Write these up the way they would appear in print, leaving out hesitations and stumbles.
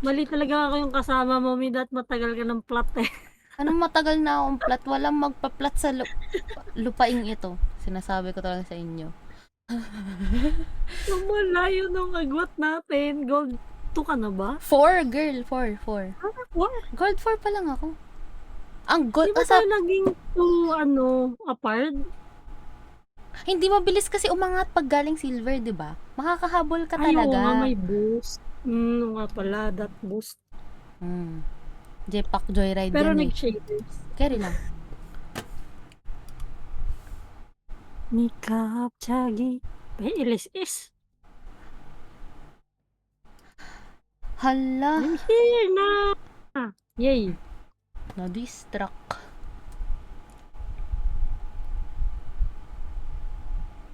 Mali talaga ako yung kasama mo, Midat. Matagal ka ng plot eh. Anong matagal na akong plat? Walang magpa-plat sa lupaing ito. Sinasabi ko talaga sa inyo. Ang malayo nung agwat natin. Gold 2 ka na ba? 4, girl. 4. What? Gold 4 pa lang ako. Ang gold... Di ba tayo naging 2, apart? Hindi mabilis kasi umangat pag galing silver, di ba? Makakahabol ka Ay, oo talaga. nga, may boost. Nga pala, that boost. J-Pack Joyride Pero yan nag-shaders. Carry lang. Nikap, Chagi. May LSS. Hala. I'm here na! Yay! Na-distract.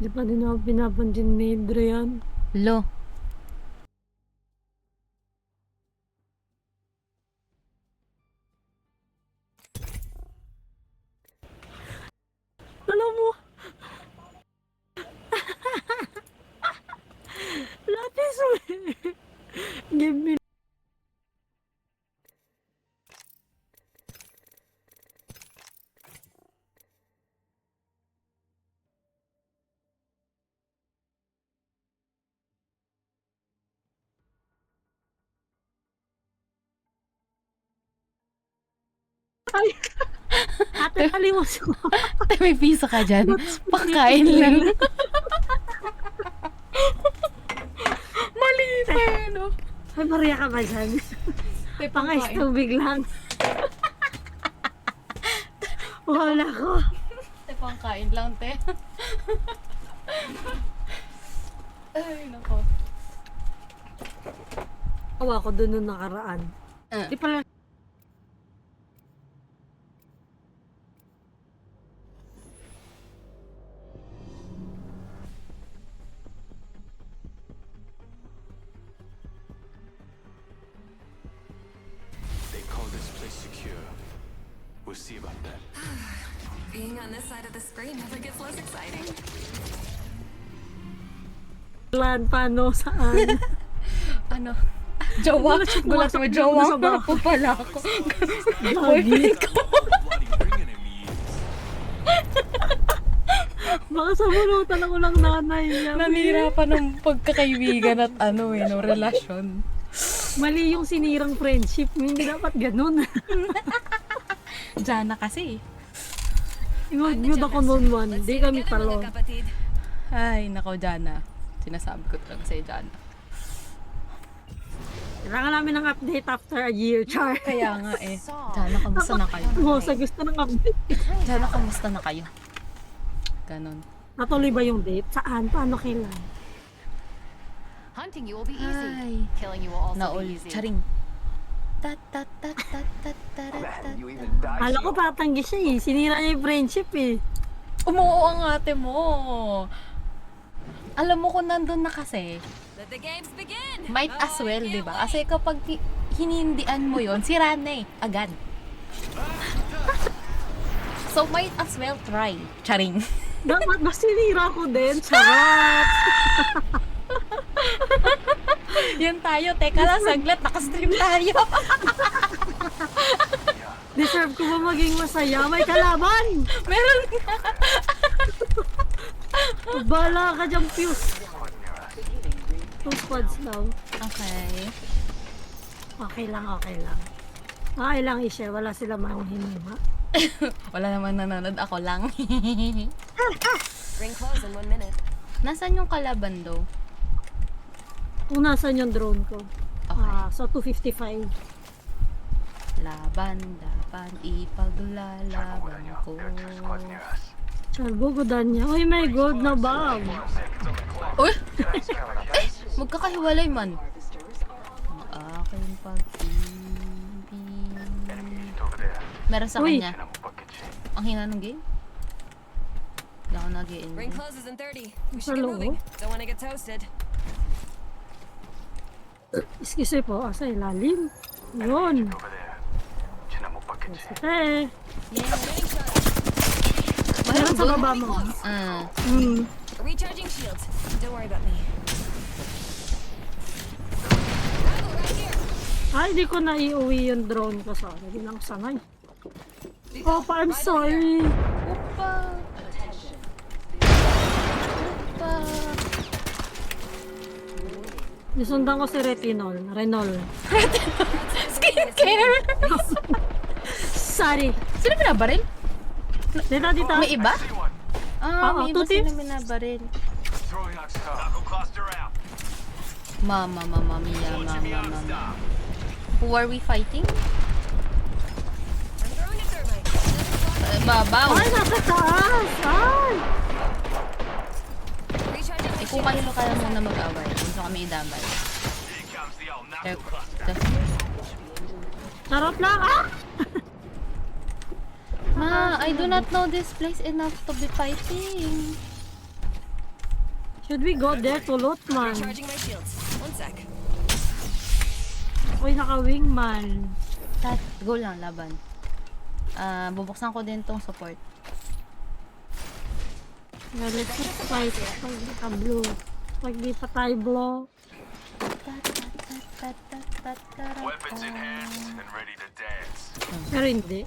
Di pa din ako pinapansin ni Adrian. Lo. Alam mo, Lapis, give me. Ay, ate, kalimos ko. Ate, may piso ka dyan. Pakain lang. Mali pa no? Ay, Maria ka ba dyan? Ate, Pangais tubig lang. Wala ko. Ate, pangkain lang, te. Ay, nako. Awa ko dun nung nakaraan. Di pala. We'll see about that. Being on this side of the screen never gets less exciting. Plan, paano, saan? Ano? Jowa? Gulat mo, jowa po pala ako. Boyfriend ko. Baka sa bunutan ako lang nanay niya. Nanirapan ng pagkakaibigan at relasyon. Mali yung sinirang friendship. Hindi dapat ganun. Jana kasi. Imag-mute ako noon one. Di kami palon. Ay, nako, Jana. Sinasabi ko talaga sa'yo, Jana. Kailangan namin ng update after a year, Char. Kaya nga eh. Jana, kamusta na kayo? Oo, sa gusto ng update. Jana, kamusta na kayo? Ganon. Natuloy ba yung date? Saan? Paano kailan? Hunting you will be easy. Ay. Killing you will also Naol. be easy. Charing. Kala ko tatanggi siya eh. Sinira niya yung friendship eh. Umuo ang ate mo. Alam mo kung nandun na kasi, Let the games begin. might as well, di ba? Kasi kapag hinindian mo yon, sira na eh. Agad. So, might as well try. Charing. Dapat ba sinira ko din? Charot! Yan tayo. Teka lang, saglit. Nakastream tayo. Deserve ko ba maging masaya? May kalaban! Meron nga. Bala ka dyan, Fuse. 2 squads daw. Okay. Okay lang, okay lang. Okay lang, i-share. Wala sila manghihinima. Wala naman nanonood. Ako lang. Ring close in 1 minute. Nasaan yung kalaban daw? Kung nasan yung drone ko. Okay. So, 255. Laban, ipaglalaban ko. Charbogodan niya. Uy, may gold na bag. Uy! Magkakahiwalay man. Ang aking pag-ibig. Meron sa Uy. kanya. Ang hina ng game? Hindi ako nag-i-in. Ring closes in 30. We Sa should get loob? moving. Don't want to get toasted. Excuse me po. Asa ilalim? Yun. Sige. Yeah. Meron sa baba mo. Recharging shields. Don't worry about me. Rifle right here. Ay, di ko na iuwi yung drone ko sa akin. Hindi na ako sanay. Opa, I'm sorry. Opa! Opa! Nisundan ko si Renol. Skincare! Sorry. Sino binabaril? Dito. May iba? Oo, May two iba sila teams. binabaril. Throwing Ox Star. Knuckle cluster out. Mama mia, mama. Who are we fighting? I'm throwing a thermite. Babaw. Ay, nasa taas. Ay. Recharging my Kung kanino ka na muna mag-away, gusto kami idamay. Here comes the old There- knuckle cluster. Charot lang. Ah! Ma, I do not know this place enough to be fighting. Should we go there to loot, man? Recharging my shields. One sec. Ako'y naka-wingman. Go lang, laban. Bubuksan ko din tong support. Well, let's just fight. Pag di ka blue. Pag di pa tayo blue. Weapons in hand and ready to dance. Pero hindi.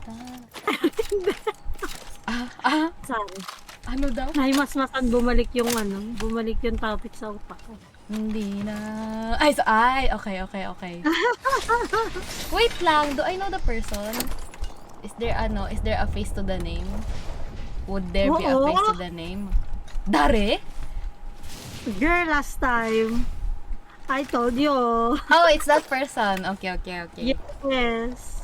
Sorry. Ano daw? Nahimasmasan bumalik yung topic sa utak ko. Hindi na. Okay. Wait lang, do I know the person? Is there a face to the name? Would there be a Oo. face to the name? Dare? Girl, last time, I told you. Oh, it's that person. Okay. Yes.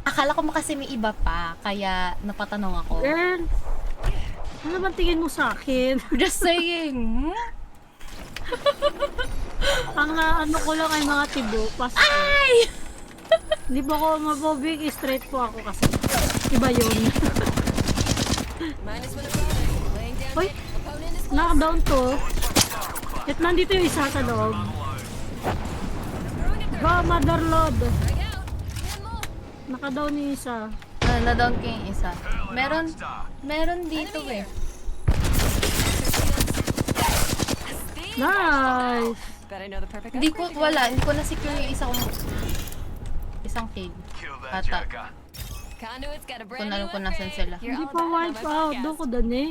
Akala ko kasi may iba pa, kaya napatanong ako. Girl, ano ba tingin mo sa akin? Just saying. Ang ano ko lang ay mga tibo. Ay! Hindi ba ako mabobig? Straight po ako kasi. Iba yun. Minus one opponent. Laying down. Hoy, Opponent is close. knockdown to. At nandito yung isa sa loob. Throwing a Go, Motherlord. Frag out. One more. Nakadown yung isa. Na-down ko yung isa. Meron dito eh. Nice! Bet I know the perfect Hindi ko upgrade. na-secure yung isang cage. Kill that Ata. jerker. Conduit's got a Kung brand alam new ko nasan upgrade. sila. You're Hindi all pa done on wipe my out. podcast. Doon ko dani.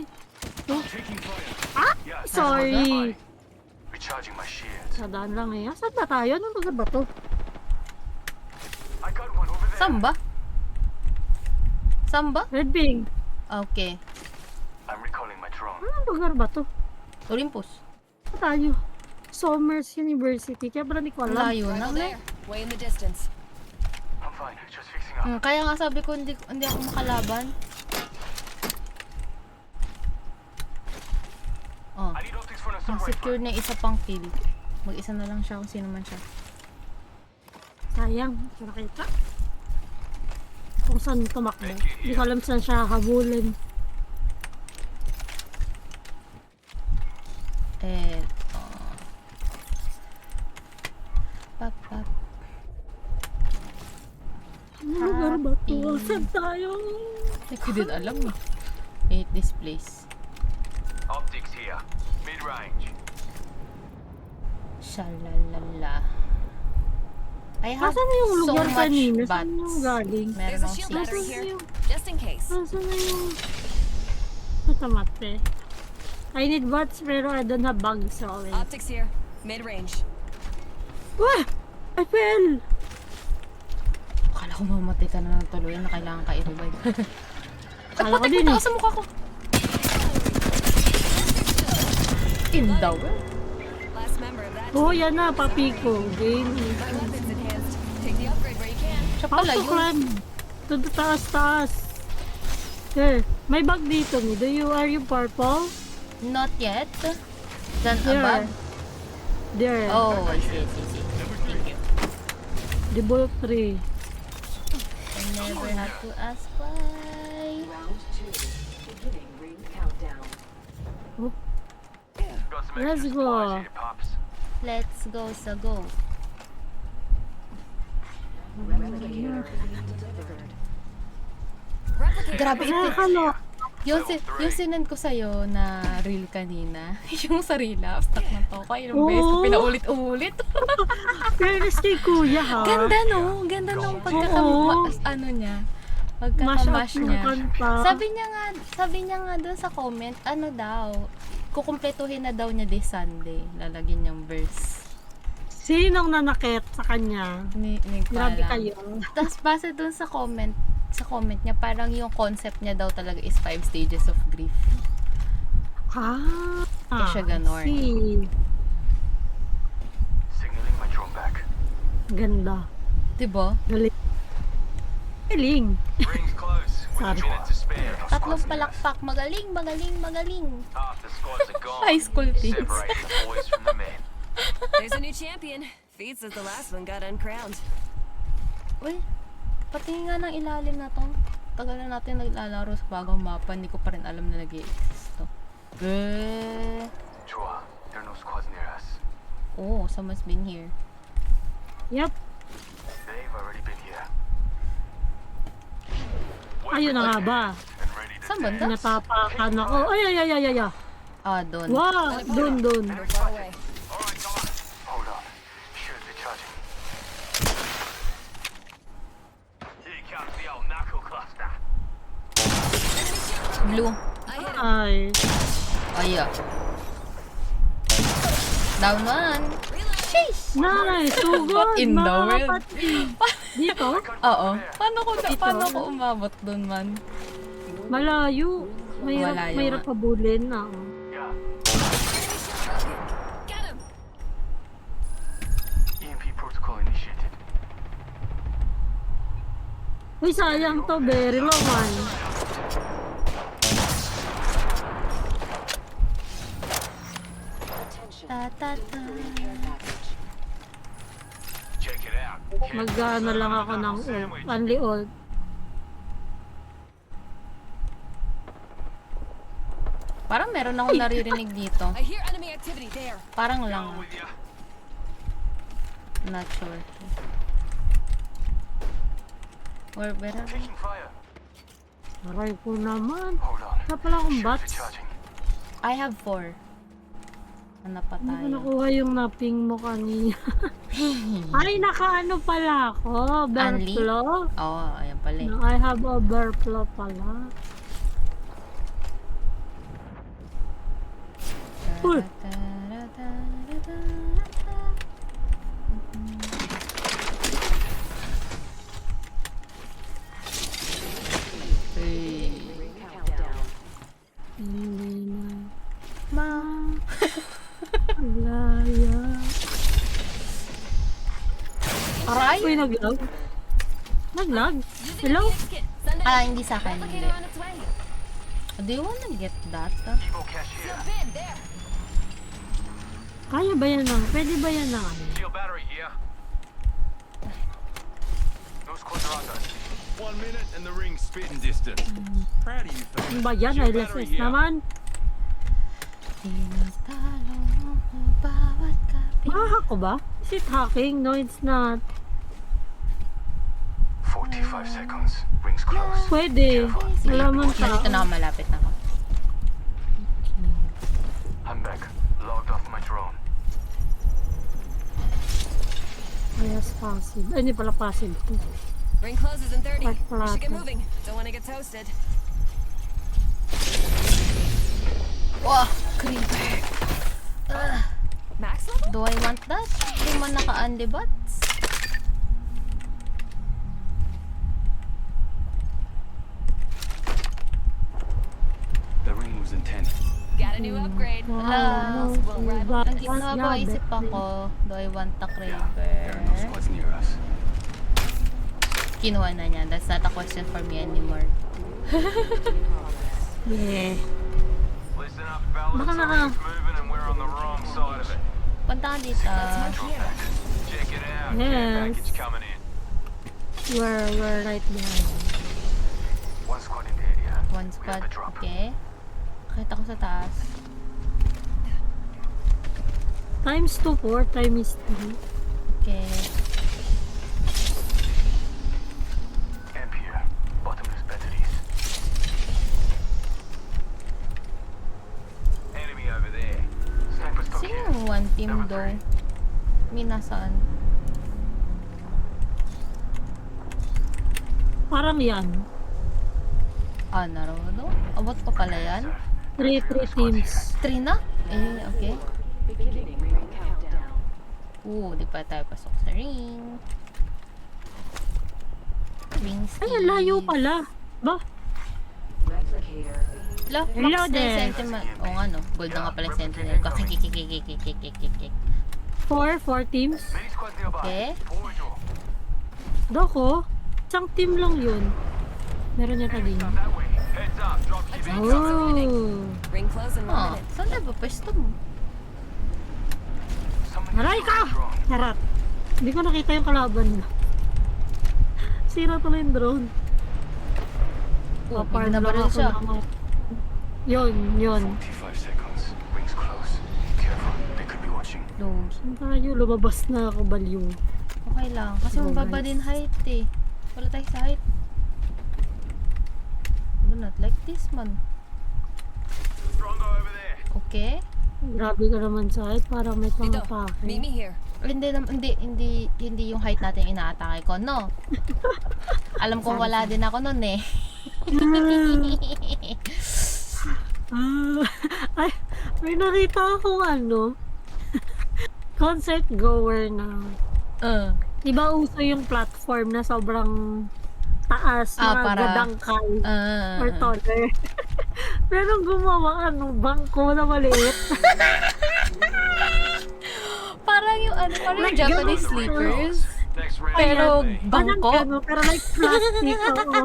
Taking fire. Ah! Yes. Sorry! Recharging my shields. Sadaan lang eh. Saan ba tayo? Anong lugar ba to? I got one over there. Samba? Samba? Red Ping. Okay. I'm recalling my drone. Anong lugar ba to? Olympus. Saan tayo? Somers University. Kaya pala di ko alam. Layo na. Rival there. Way in the distance. I'm fine. Just fixing up. Kaya nga sabi ko hindi ako makalaban. Oh, I need optics for an assault rifle. secure na yung isa pang kill. Mag-isa na lang siya kung sino man siya. Sayang. Hindi ko nakita. Kung saan tumakbo. Hindi ko alam saan siya habulin. Pap. Anong lugar ba to? Saan tayo? Hindi ko din alam eh. Hate this place. Optics here. Mid-range. Shalalala. I have Nasaan na yung so lugar much kanina? Saan bats. yung galing? Meron There's a akong shield six. battery Nasaan here. yung... Just in case. Nasaan na yung... Matamate. I need bats pero I don't have bugs already. Optics here. Mid-range. Wah! I fell! Akala ko mamatay ka na ng tuluyan na kailangan ka i-revive. Akala ko din eh. Putik sa mukha ko. In the world. Last member of that Oh, team. yan na, papi ko. Game. My weapons enhanced. Take the upgrade where you can. Siya How pala to yun. climb? To the taas. Here, may bag dito ni. Are you purple? Not yet. Then There. above. There. Oh, I see. Thank you. The bullet tree. I never had to ask why. Got some Let's extra go. supplies here, Pops. Let's go sa go. Replicator. Grabe ito. Nakakalo. Yung sinend ko sa'yo na reel kanina, yung sa relapse, tak na to. Kaya ilang beses ko Oo. pinaulit-ulit. Fairness kay kuya ha. Ganda no? Ganda nung ano niya. Mash up Pagkakamash ng niya. kanta. Sabi niya nga doon sa comment, ano daw, kukumpletuhin na daw niya this Sunday. Lalagyan niyang verse. Sinong nanakit sa kanya? Ni Grabe kayo. Tapos base doon sa comment niya, parang yung concept niya daw talaga is 5 stages of grief. Ah. Kaya siya ganon. See. Signaling my drone back. Ganda. Diba? Galing. Galing. Rings close. With a Sorry. minute to spare. Tatlong palakpak. Magaling, magaling, magaling. Half the squads are gone. High school things. Separate the boys from the men. There's a new champion. Feed says the last one got uncrowned. Uy, pati nga ng ilalim na to. Tagal na natin naglalaro sa bagong mapa. Hindi ko pa rin alam na nag-i-exist to. Chua, there are no squads near us. Oh, someone's been here. Yep. They've already been here. Ayun na nga ba? And ready to Saan banda? Natapakan ako. Ay. Ah, doon. Wow. Dun. We're far away. Alright, come on. Hold on. Shields recharging. Here comes the old knuckle cluster. Blue. I hit him. Ay. Ay, down one. Sheesh! Nice. So good. What in the mga world? kapatid. Dito? Oo. Paano ko umabot doon man? Malayo. Malayo Mahirap nga. pabulin na. Yeah. Get him. EMP protocol initiated. Uy, sayang to. Very low man. Ta. Check it out. Mag-ano lang ako ng only old. Parang meron akong naririnig dito. I hear enemy activity there. Parang lang. With ya. Not sure. Where are we? Taking fire. Aray ko naman. Hold on. Wala pala akong Shields bats. recharging. I have 4. Ano pa Hindi ko tayo? nakuha yung napping mo kanina. Ay, nakaano pala ako. Unli? Overflow. Oo, ayan pala eh. No, I have overflow pala. Uy! Hindi na malaya. Aray! Uy, naglag. Naglag? Hello? Kit, send it. Ah, hindi sa akin. Hindi. Replicator on its way. Do you wanna get that? Evo cache here. Bin, there. Kaya ba yan ng? Pwede ba yan ng ano? Shield battery here. No squads are under. 1 minute and the ring's spitting distance. Proud of you, Ano fellas. ba yan? Shield LSS battery here. naman. Tinatalo mo bawat kape. Mahahack ko ba? Is it hacking? No, it's not. 45 seconds. Rings close. Pwede. Wala man Nandito na sa... ako, malapit na ako. I'm back. Logged off my drone. Yes, passive. Ay, hindi pala passive to. Ring closes in 30. Like We should get plato. moving. Don't want to get toasted. Wow! Creeper! Max level? Do I want that? Hindi man naka-unli bots. The ring was intense. Got a new upgrade. Hello. We'll ride with Ang napaisip ako, do I want the There are no creeper? squads near us. Kinuha na niya. That's not a question for me anymore. Yeah. Listen up, fellas. Baka The naka- ring's moving and we're on the wrong side of it. Punta ka dito. Check it out. Yes. Care package coming in. We're right behind. One squad in the area. One We spot. have a drop. Okay. Nakita ko sa taas. Times 2, 4, times 3. Okay. Amp here. Bottomless batteries. one team though. May nasaan? Parang yan. Ah, narodo? Abot pa pala yan? 3 teams. 3 na? Okay. Di pa tayo pasok sa ring. Ring Ay, ang layo pala. Ba? La, Hello max na yung there. sentiment. Oo nga no, gold na nga pala yung sentinel ko. Kikikikikikikikikik. 4 teams. Many squads nearby. Okay. Forward door. Doko, isang team lang yun. Meron niya kanina. That way. Heads up. Drop ship incoming. Oh. Ring close in 1 Ah, minute. saan tayo ba pwesto mo? Aray ka! Harap. Hindi ko nakita yung kalaban na. Sira tuloy yung drone. Oh, Paparm binabaril lang ako siya. ng- Yun. 45 seconds. Rings close. Careful. They could be watching. Low. Saan tayo? Lumabas na ako baliw. Okay lang. Kasi Go, mababa guys. din height eh. Wala tayo sa height. Do not like this man. Strongo over there. Okay. Grabe ka naman sa height. Parang may Dito, pangapake. meet me here. Hindi yung height natin yung inaatake ko, no? Alam kong wala din ako nun eh. Ah, ay, may nakita akong ano. Concert goer na. Diba uso yung platform na sobrang taas, mga para- gadangkay Ah, or taller. Pero gumawa bangko na maliit. parang yung parang yung Like, Japanese ganun. sleepers. Next round. Pero Ayan. bangko. Parang gano'n, pero like plastic. Oo.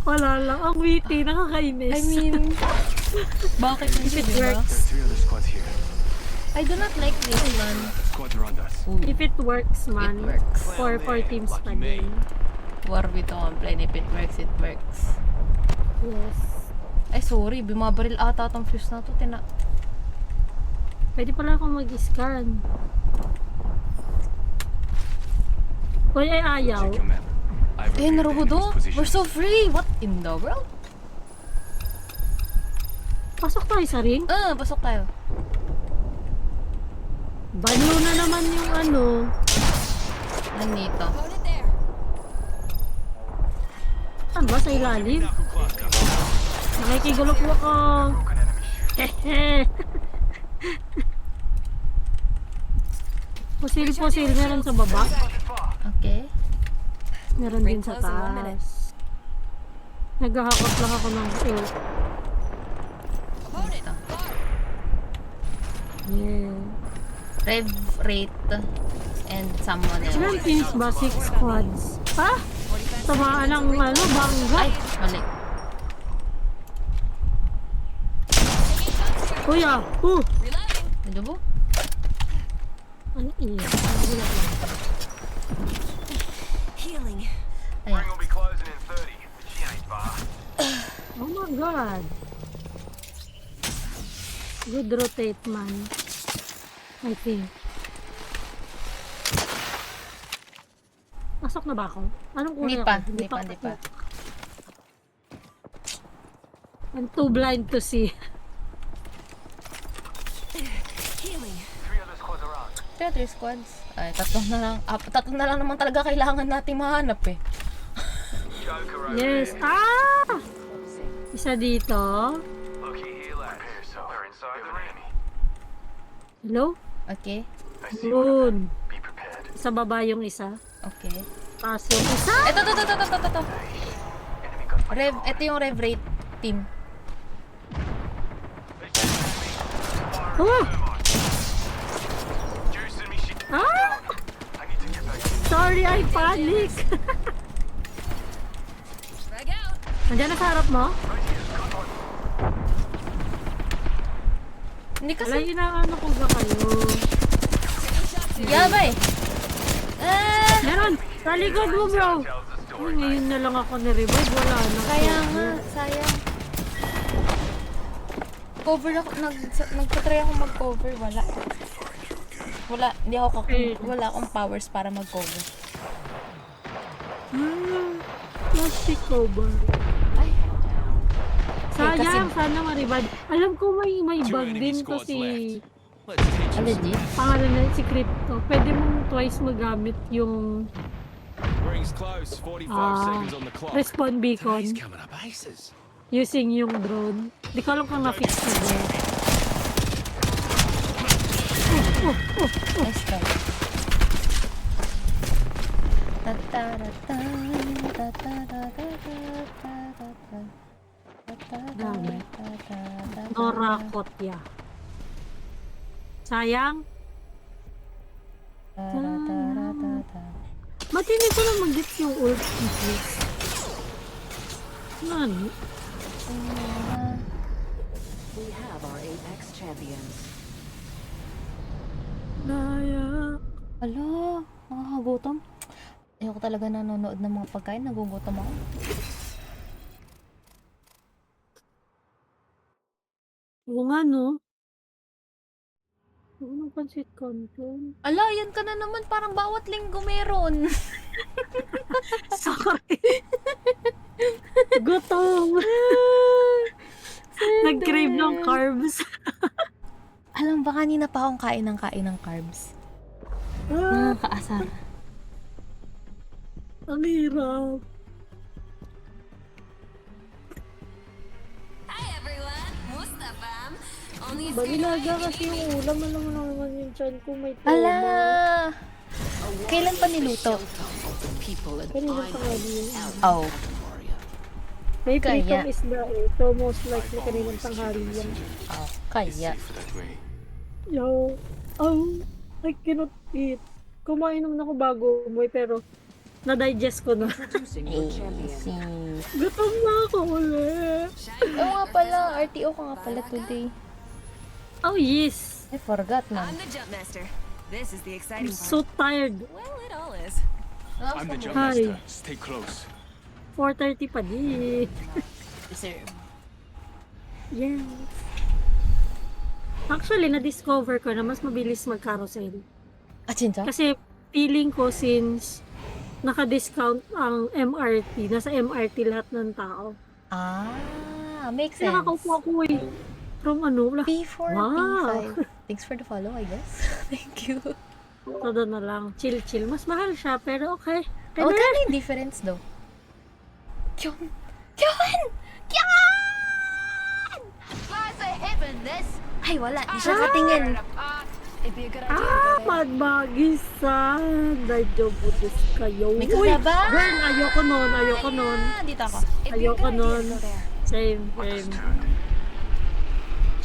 Wala lang. Ang witty, nakakainis. I mean, bakit If it diba? works. There are 3 other squads here. I do not like this one. Squads around us. If it works, man. It works. Four teams pa din. War we to complain. If it works, it works. Yes. Ay, sorry. Bimabaril ata tong fuse na to. Pwede pala akong mag-scan. Uy, ay ayaw. Check your map. I've reviewed the Naruhodo. enemy's position. We're so free. What in the world? Pasok tayo sa ring. Pasok tayo. Baliw na naman yung ano. Nandito. Opponent there. Saan ba? Sa ilalim? Knuckle cluster. Nakikigulok-gulok ko. Broken enemy shield. Hehe. Pusil-pusil. Meron sa baba. Okay. Meron din sa taas. Naghahakot lang ako ng ult. Opponent. Far. Yeah. Rev rate and someone else. Ilan teams ba? 6 squads. Ah! Tamaan ng ano, bangga. Ay, mali. Kuya! Reloading. Medyo po? Ano iya? Nagulat lang. Healing. Ayan. Ring will be closing in 30, but she ain't far. Oh my god. Good rotate, man. I think. Pasok na ba ako? Anong kulay Hindi ako? pa. Hindi pa. I'm too blind to see. Healing. 3 other squads around. Kaya 3 squads. Ay, tatlo na lang naman talaga kailangan natin mahanap eh. Joker over Yes. there. Ah! Isa dito. Looky here, lads. Prepare yourself. We're inside the ring. Hello? Okay. I see one of them. Doon. Be prepared. Sa baba yung isa. Okay. Taas yung isa. Ito. Enemy got my Rev, ito yung rev rate team. Oh! Juicing me shit. Ah! I need to get back in. Sorry, I panic. Frag out. Nandiyan na sa harap mo? Hindi Wala, kasi. inaano ko ba kayo? Yabay! Meron! Sa likod mo, bro! Tells the Ay, story. ngayon na lang ako ni-revive. Wala na. Kaya nga, sayang. Cover ako, nagtatry ako mag-cover, wala. Wala akong powers para mag-cover. Ah, plastic cover. Ay, Sayang, sana ma-revive. Alam ko may Two bug enemy din to squads si... left. Let's teach Ah, them. legit? Pangalan na si Crypto. Pwede mong twice magamit yung Rings close. 45 seconds on the clock. respawn Today's beacon coming up aces. using yung drone. Di ko alam kung na-fix na ba. Nice try. Tataratan, tataratatatata, Dami. tataratatatata. Nora Kotya. Sayang. Taratata. Ba't hindi ko na mag-get yung ult? Please. Nani? We have our Apex champions. Naya. Alo, nakakagutom. Ayoko talaga nanonood ng mga pagkain, nagugutom ako. Oo nga, no? Oo, nang pansit canton. Ala, yan ka na naman, parang bawat linggo meron. Sorry. Gutom. Nag-crave ng carbs. Alam ba, kanina pa akong kain ng carbs. Nakakaasar. Ang hirap. Hi everyone, Mustafa. Only a Balilaga kasi yung ulam. Alam mo naman yung chan ko may Ala! toma. Kailan pa niluto? People and Kanina I pa nga yun. Oh. warrior. May Kaya. pritong isda eh. So most likely kaninang tanghali yan. Oh, kaya. For that way. Yo. I cannot eat. Kumain naman ako bago umuwi pero na-digest ko na. Introducing your champion. Si... Gutom na ako ulit. Oo nga pala, RTO ka nga pala today. Oh yes. I forgot na. I'm the jump master. This is the I'm exciting part. so tired. Well, it all is. I'm the jump Hi. master. Stay close. 4:30 pa di. Deserve. Yes. Actually, na-discover ko na mas mabilis mag-carousel. Ah, chincha? Kasi feeling ko since naka-discount ang MRT, nasa MRT lahat ng tao. Ah, makes sense. Nakakaupo ako eh. From ano, P4, Wow. P5. Thanks for the follow, I guess. Thank you. todo na lang. Chill-chill. Mas mahal siya, pero okay. Oh, magkano yung difference though? Kyon! Kyon! Kyon! Ay, wala. Di siya katingin. It'd be a good idea. Madbagisan. Dajobu desu kayo. May Uy, kasaba! girl, ayoko nun. Ayoko nun. Ah, dito ako. Ayoko nun. Same, same.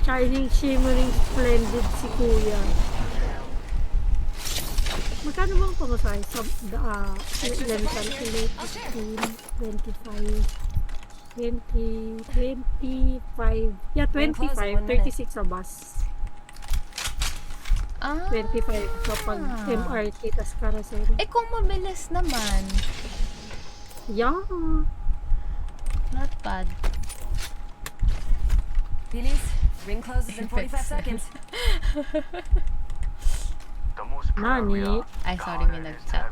Shining, shimmering, splendid si kuya. Magkano bang pamasahe? Lental, 15, 25, 20, 25. Yeah, 25. 36 sa bus. Ah, 25 kapag MRT, tas carousel. eh kung mabilis naman, Yeah. not bad. Bilis, ring closes in 45 seconds. Nani? Ay, sorry, may nag-chat.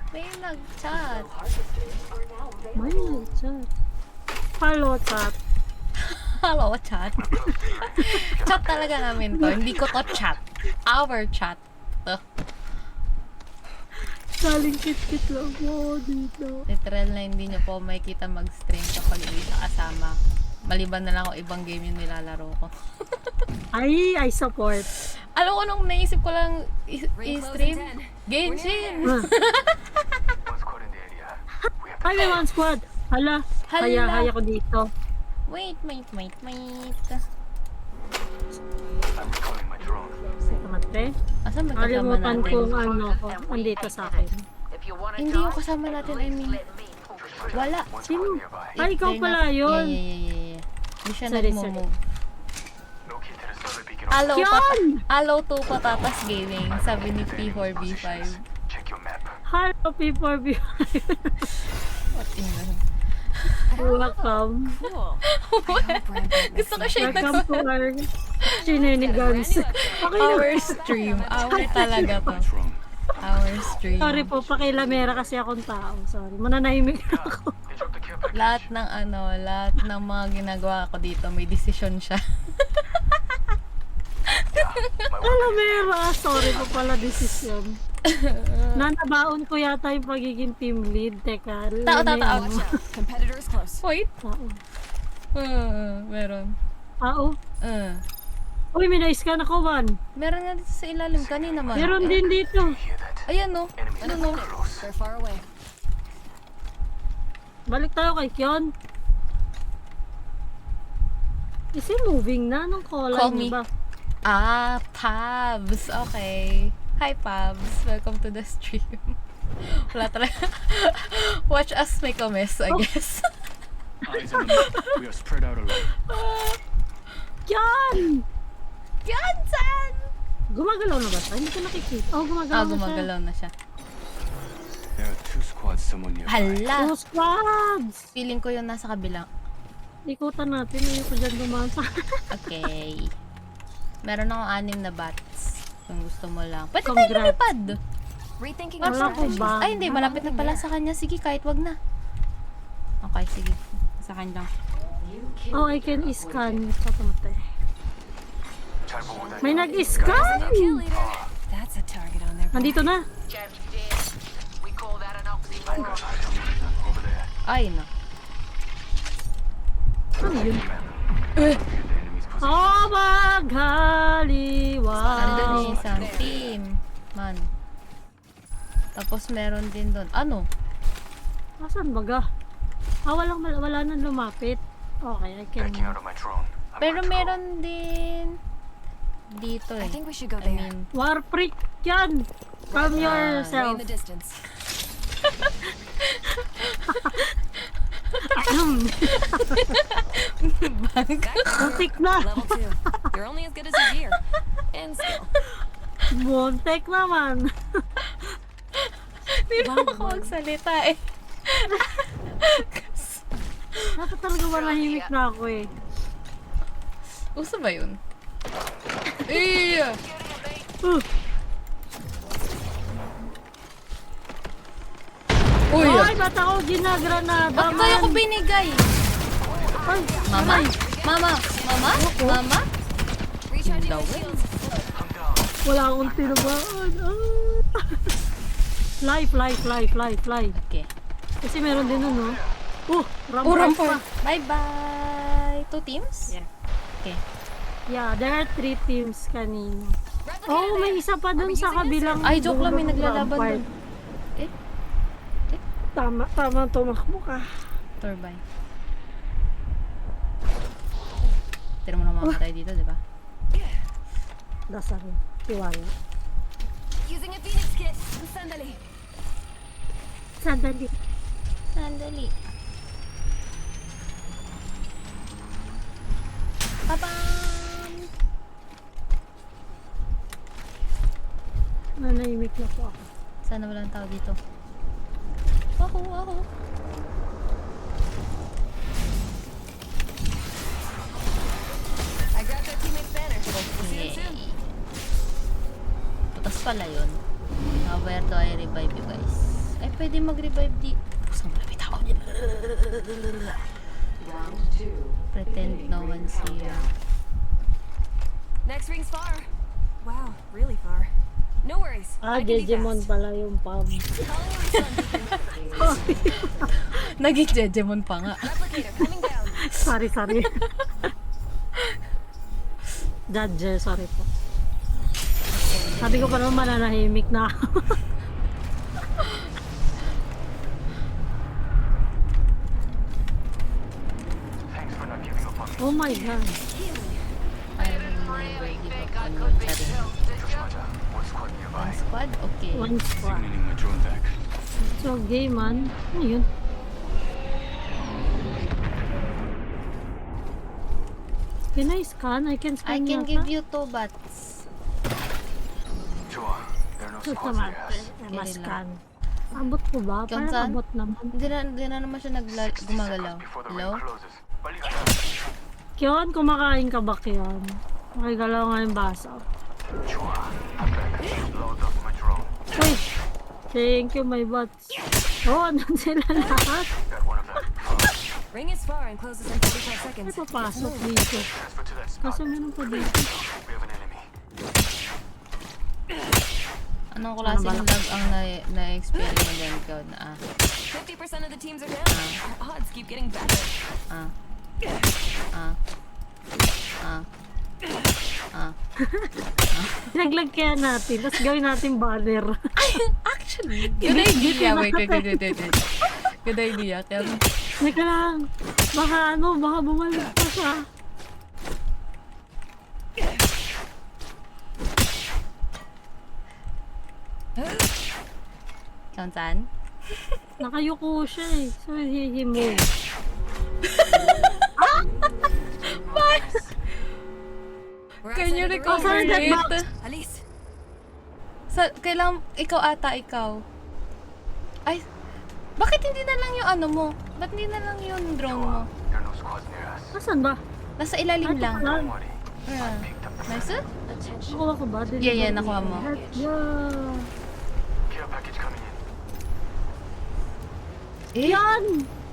May nag-chat. May chat. Hello, chat. Hello, chat. Chat talaga namin to. Hindi ko to chat. Our chat. To. Saling kit-kit lang po dito. Literal na hindi nyo po makikita mag-stream kapag hindi siya kasama. Maliban na lang kung ibang game yung nilalaro ko. Ay, I support. Alam ko nung naisip ko lang Ring close i-stream, in 10. Genshin. Ay, may one squad. Hala, Hala. haya ko dito. Wait. Mate. Asan ba kasama Kalimutan natin? kung ano ko. Andito sa akin. Hindi yung kasama natin, I mean. Wala. Sino? Ay, ikaw They're pala not- yun. Yeah. Hindi siya Sorry, nagmo-move. Allow, Yan! allow to patatas gaming, sabi ni P4B5. Hello, P4B. What in the... Welcome. Cool. Gusto ko siya yung Welcome to our shenanigans. Okay na. our stream. Our talaga to. What's wrong? Our stream. Sorry po, pakilamera kasi akong tao. Sorry, mananahimik na ako. lahat ng mga ginagawa ko dito, may desisyon siya. Alamera, sorry po pala desisyon. Nanabaon ko yata yung pagiging team lead. Teka, Tao. Watch out. Competitor is close. Wait. Tao. Meron. Tao? Uy, may na-scan ako, Juan. Meron nga dito sa ilalim kanina man. Meron din dito. Ayan no. Ano no? They're far away. Balik tayo kay Kion. Is he moving na? Anong Call call me. niya ba? Pabs. Okay. Hi, Pabs. Welcome to the stream. Wala talaga. Watch us make a mess, I guess. Eyes on me. We are spread out a lot. Kion! Yan, San! Gumagalaw na ba siya? Hindi ko nakikita. Oh, gumagalaw na siya. Gumagalaw na siya. There are 2 squads somewhere nearby. Hala! Two squads! Feeling ko yung nasa kabilang. Ikutan natin. Ayoko dyan dumasa. Okay. Meron akong 6 na bats. Kung gusto mo lang. Pwede tayo Congrats. lumipad! Rethinking Wala our ko strategy. ba? Ay, hindi. Malapit na pala sa kanya. Sige, kahit wag na. Okay, sige. Sa kanya lang. Oh, I can scan. Patamatay. May nag-scan! Kill leader. That's a target on their back. Nandito na. Ay, na. Ano yun? Oh, maghaliwa. Nandun yung isang team. Man. Tapos meron din doon. Ano? Asan baga? Wala nang lumapit. Okay, I can... Pero meron din dito I eh. think we should go I there. mean, Warprick yan! Calm Way yourself. in the distance. Muntik na! Level 2. You're only as good as your gear. And skill. Muntik naman. hindi na ako magsalita eh. Dapat talaga manahimik na ako eh. Uso ba yun? Iya! Uy! Ay, ba't ako ginagranada Ba't kaya ko man? binigay? Ay, Mama? Mama? Mama? Mama? Recharging Daw my eh. shields. wala akong tinabaan. Fly. Okay. Kasi meron din nun, no? Rampart! Bye-bye! 2 teams? Yeah. Okay. Yeah, there are 3 teams kanina. Replicator Oh, may there. isa pa dun sa kabilang... Ay, joke lang, may dulo ng naglalaban rampart. dun. Eh? Tama, tumakbo ka. Turbine. Tira mo na mamamatay dito, di ba? Dasar, tiwala. Using a Phoenix kit. Sandali. Sandali. Sandali. Babam! Nanahimik na po ako. Sana walang tao dito. Ako. I grabbed our teammate's banner. We'll see Okay. you soon. Putas pala yun. Where do I revive you guys? Ay, pwede mag-revive di... Pusang malapit ako. Round 2. Pretend no one's here. Next ring's far. Wow, really far. No worries. I can be Jejemon fast. pala yung pub. Calling on Sun Beacon. Naging Jejemon pa nga. Replicator coming down. Sorry. Judge, sorry po. Sabi ko pa naman mananahimik na ako. Oh my god. I never give up on you, Charing. One squad? Okay. One squad. Signaling my drone back. So, game man. Ano yun? Can I scan? I can I scan can yata. give you 2 bats. Ito naman. Scan. Abot ko ba? Kion, Parang saan? abot naman. Hindi na naman siya gumagalaw. Hello? Kion, kumakain ka ba, Kion? Makigalaw nga yung baso. Uy! Thank you, my bots. Oh, andun sila lahat. Ring is far and closes in 45 Ay, seconds. papasok dito. Transfer to that Kaso spot. meron pa dito. We have an enemy. Anong klaseng Ano ba? lag ang na-experience mo din ikaw na 50% of the teams are down. Our odds keep getting better. Naglag kaya natin, tapos gawin natin banner. Actually, good idea. Wait. Good idea. Kaya, Teka lang. Baka bumalik pa siya. saan? Nakayuko siya eh. So, he-move. We're Can you outside of the recover Saan that box? it? Alice, Kailangan, ikaw. Ay, bakit hindi na lang yung ano mo? Ba't hindi na lang yung drone mo? There are no squads near us. Nasaan ba? Nasa ilalim Ay, lang. lang. Worry. Ayan. Picked up the Nice? Attention. Nakuha ko ba? Yeah, nakuha mo. Yeah. care package coming in. Eh, Yan!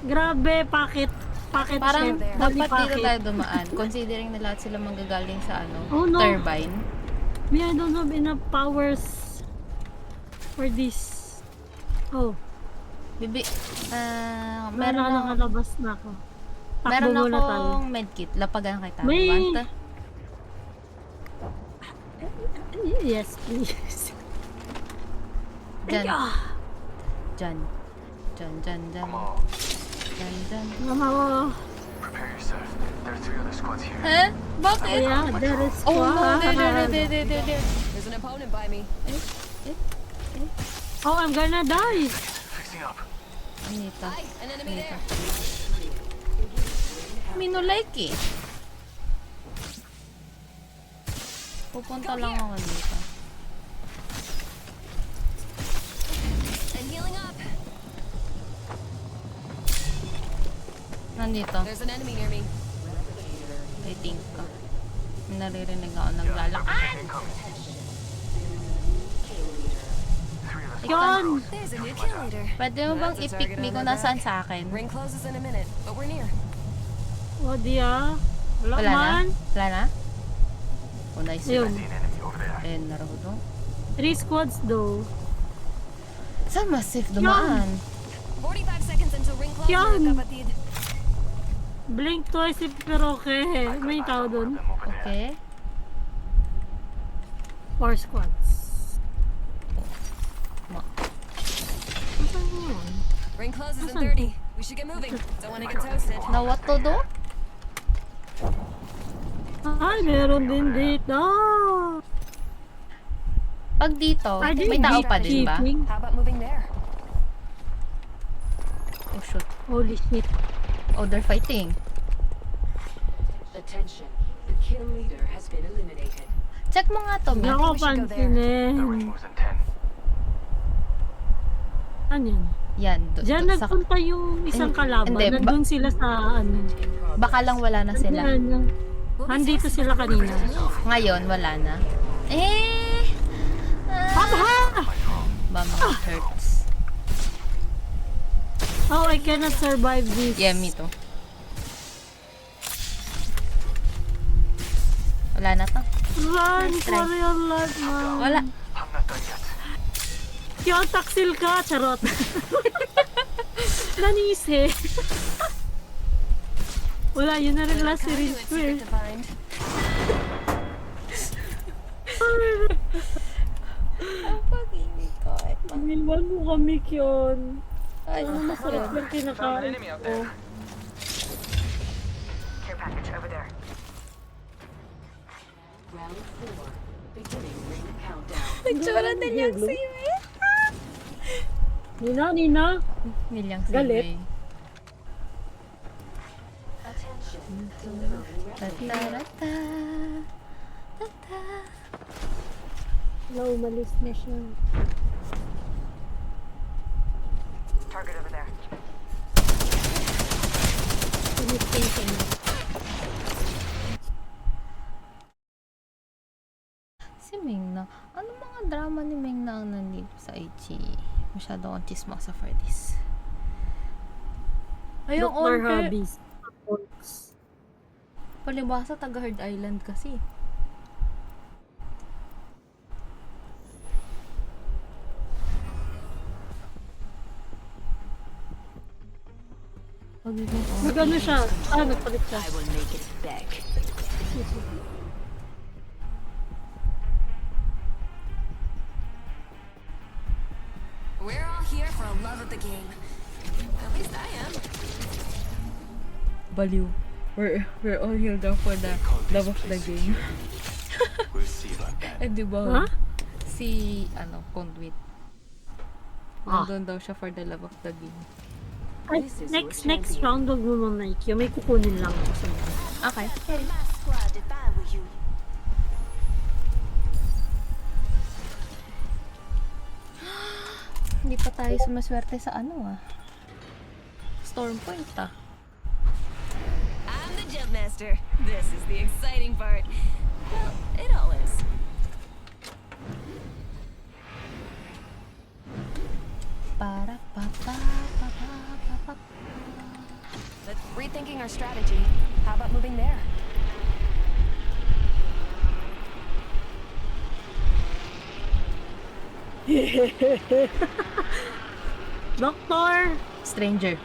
Grabe, packet parang ship. dapat dito Packet. tayo dumaan. Considering na lahat sila manggagaling sa Oh, no. turbine. Me, I don't have enough powers for this. Oh, Bibi, meron meron na akong, nakalabas na ako. Takbo meron muna tayo. akong medkit. Lapagan kita. May- Want? Yes, please. Dyan. Ah, Dyan. Dyan. Come on. Dyan. mama ko. Prepare yourself. There are 3 other squads here. Eh? Bakit? Ayan, there is Oh no, squad. there. there's an opponent by me. Oh, I'm gonna die. Fixing up. Anita. Hi, an enemy there. Minulike eh. Pupunta lang ako dito. I'm healing up. Nandito. There's an enemy near me. I think ka. May naririnig ako naglalakad. Incoming. 3 of us. Yan! There's a new kill leader. Pwede mo bang That's a i-pick target me on kung my nasaan back. sa akin? Ring closes in a minute, but we're near. Oh, diya. Wala Wala na? man. Wala na? Oh, nice. Ayun. See an enemy over there. Ayun, naroon. 3 squads though. Saan mas safe dumaan? 45 seconds until ring closes, Yan. kapatid. Blink twice if pero okay. May tao dun. Them over there. Okay. 4 squads. Ma- Nasaan yun? Ring closes in Asan? 30. We should get moving. Don't want to get toasted. Na what to do? Ay, meron din dito. Pag dito, Ay, may tao pa din ba? cheating. How about moving there? Oh shoot. Holy shit. Oh, they're fighting. Attention. The kill leader has been eliminated. Check mo nga to, Hindi Mel. ako we should go there. The ring pansinin. moves in 10. Ano yan? Yan. Diyan sa, nagpunta yung isang kalaban. Hindi, Nandun sila sa ano. baka lang wala na sila. Ayan. Nandito sila kanina. Ngayon, wala na. Eh! Papa! Bum hurts. Oh, I cannot survive this. Yeah, me too. Wala na to. Run Let's for try. your life, man. Wala. I'm not done yet. Yo, taksil ka, charot. Nanise. Wala, yun na rin last series ko eh. Secret to find. Ang pag-ibig ko. Milwan mo kami, Kyon. Ay, Ano masarap yung kinakain ko. Care package over there. Round 4. Beginning ring countdown. Nagtsura na niyang si May. Nina. Nilyang si Galit. May. Attention. Delivering replicator. Tatarata. Tata. Wala, umalis na siya. Target over there. Connecting ka na. Si Ming na. Ano mga drama ni Ming na ang nandito sa IG? Masyado akong chismosa for this. Ay, ang Dr. onte. Hobbies. Palibasa, taga Hard Island kasi. Pagiging onte. Nag-ano siya? Nagpalit siya. I will make it back. We're all here for a love of the game. At least I am. Baliw. We're all here down for the love of the game. We'll see about that. Eh, di ba? Ha? Si, Conduit. Ah. Nandun daw siya for the love of the game. Ay, This is next your next champion. round, wag mo mong Nike. May kukunin lang ako sa inyo. Okay. My squad if I were you. Hindi pa tayo sumaswerte sa Storm Point I'm the jump master. This is the exciting part. Well, it all is. Para pa pa pa pa pa pa. But rethinking our strategy. How about moving there? Doctor! Stranger.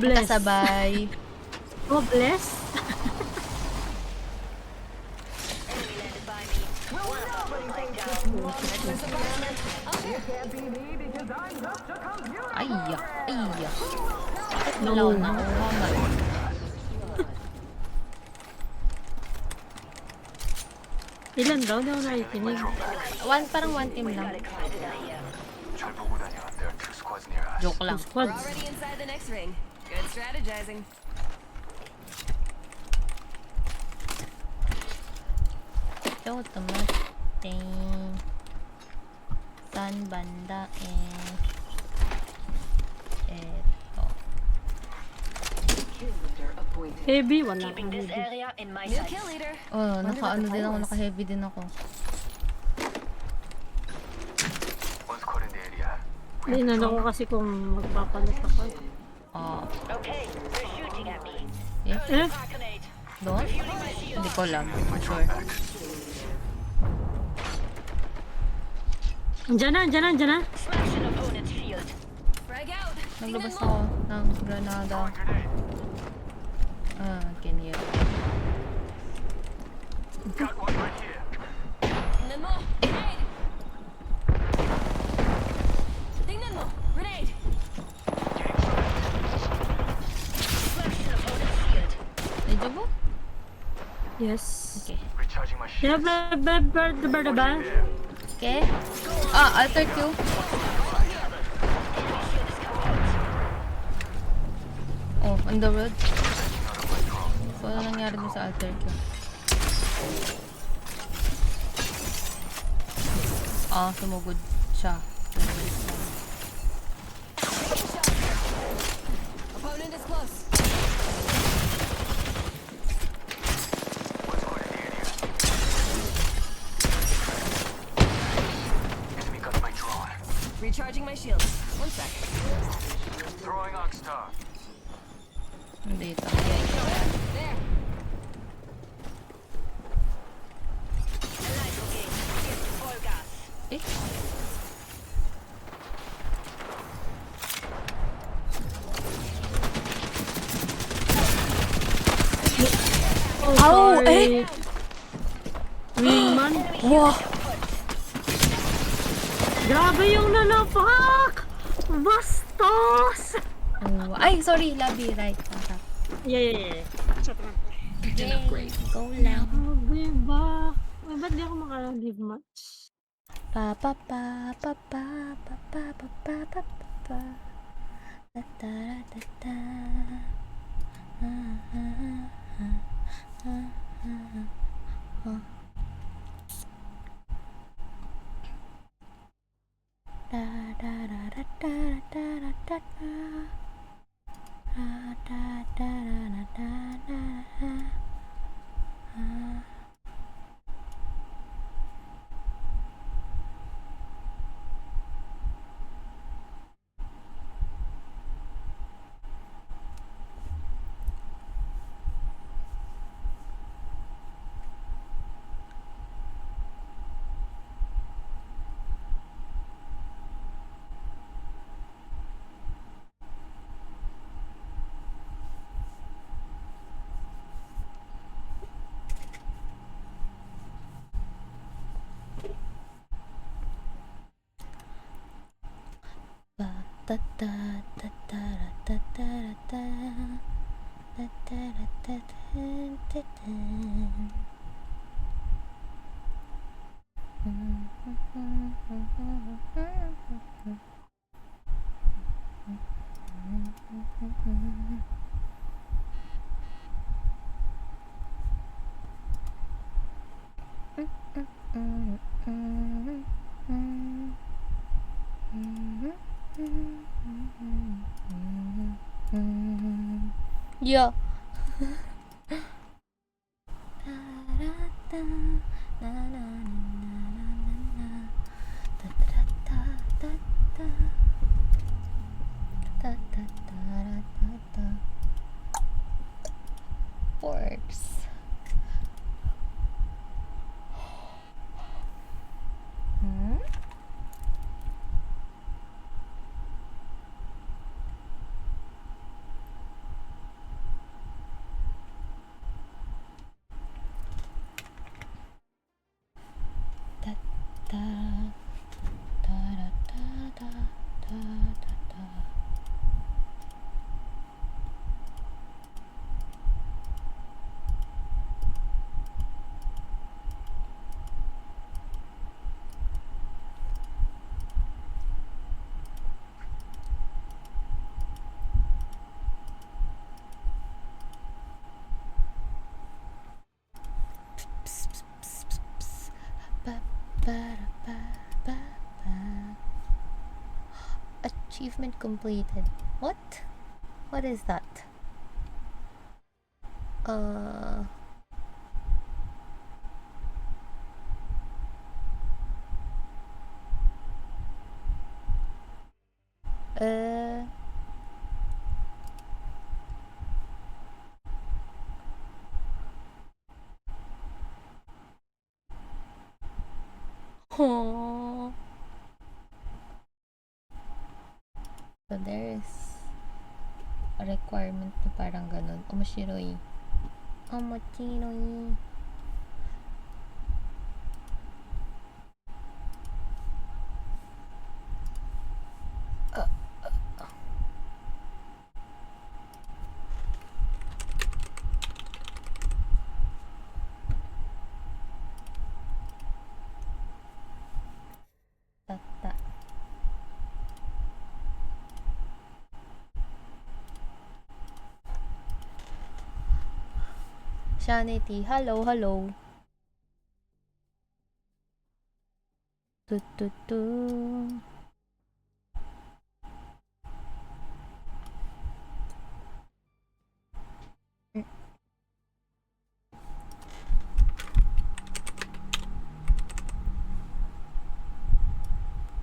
Bless. Kasabay. Bless. Ay. Bakit No. malaw na ako? Mama. Ilan daw? Daw nakikinig. Parang one team lang. 잘 보고 다녀. There are 2 squads near us. Joke lang. We're Squads. already inside the next ring. Good strategizing. Ito, tumating. Saan banda eto. Kill leader appointed. Heavy, wala kang This heavy. area in my New sights. kill leader. Oh, Wonder what the naka-ano din plan ako, was. naka-heavy din ako. 1 squad in the area. Ay, inano ko kasi kung magpapalit ako. Ah, Okay, they're shooting at me. eh, Arcanate. doon? Hindi ko alam. Sure. Andiyan na, andiyan na, andiyan na. Slash an opponent's shield. Frag out. Naglabas Tingnan mo. ako ng granada. Kinir. Got one right here. Tingnan mo. Grenade. Tingnan mo. Grenade. Slash an opponent's shield. Medyo ba? Yes. Okay. Recharging my Yeah, shield. ba? Okay. Alter Q. Oh, on the road. So, ano nangyari dun sa alter Q? Sumugod siya. Opponent is close. One squad in the area. Enemy got my drone. Recharging my shield. 1 sec. Throwing Oxstar. Dito. There. Rifle game. Here's full gas. Eh? Oh, Ow, sorry. Wingman. Wow! Grabe yung nanapak! Bastos! Oh, ay, sorry. Labi, right. Para. Yeah. Yay, go lang. Grabe ba? Ay, ba't di ako maka-live match? Pa pa pa pa pa pa pa pa pa pa pa pa. Ta ta ta ta. Da da da da da da da da da. Da da da da da da da. Ta ta ta ta ta ta ta ta ta ta ta ta. Yeah. Forks. Hmm? Da da da da da da da da. Ba, ba, ba, ba, ba. Achievement completed. What? What is that? Uh. Uh. Oh. So there's a requirement na parang ganun. Omoshiroi. Omoshiroi. Tata. Shanity, hello, hello. Tu tu tu.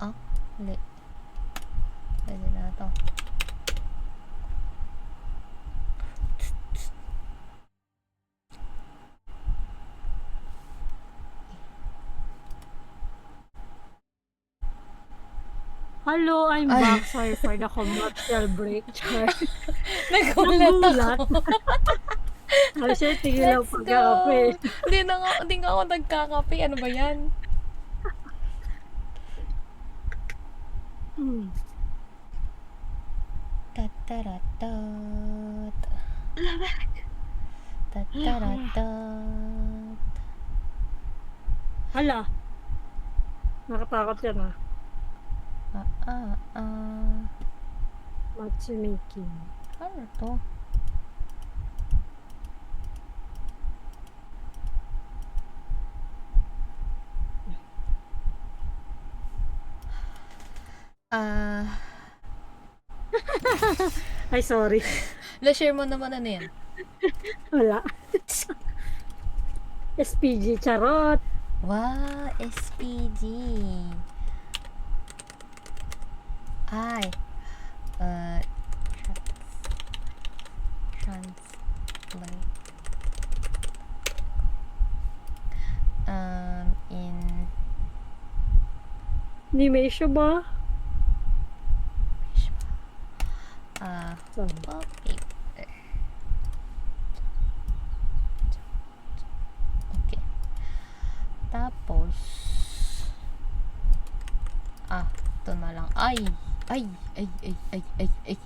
Ah, hindi. Pwede na to. Hello, I'm back. Sorry for the commercial break. Char. Nagulat Nagulat. ako. Ay, siya, tingin lang Let's pagkakape. go! Hindi nga ako nagkakape. Ano ba yan? Tataratat. Tataratat. Hala. Nakatakot yan ah. Matchmaking. Ano to? Ay, sorry. La-share mo naman ano yan? Wala. SPG, charot. Wow, SPG. Ay. Translate. In Hindi may issue ba? Sorry. okay. Okay. Tapos Ito na lang. Ay! Ay! Ay! Ay! Ay! Ay! Ay!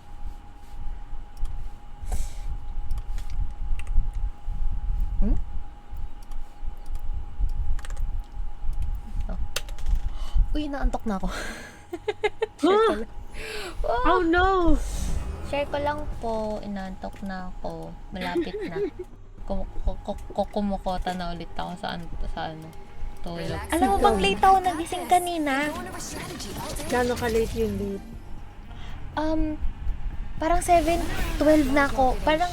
Hmm? Uy, naantok na ako. Huh? Oh no! Share ko lang po. Inaantok na ako. Malapit na. Kumukota na ulit ako sa ano. Tulog. Alam mo bang late ako nagising kanina? Going over strategy all day. Gano'n ka-late yung late? Parang 7:12 na ako. Parang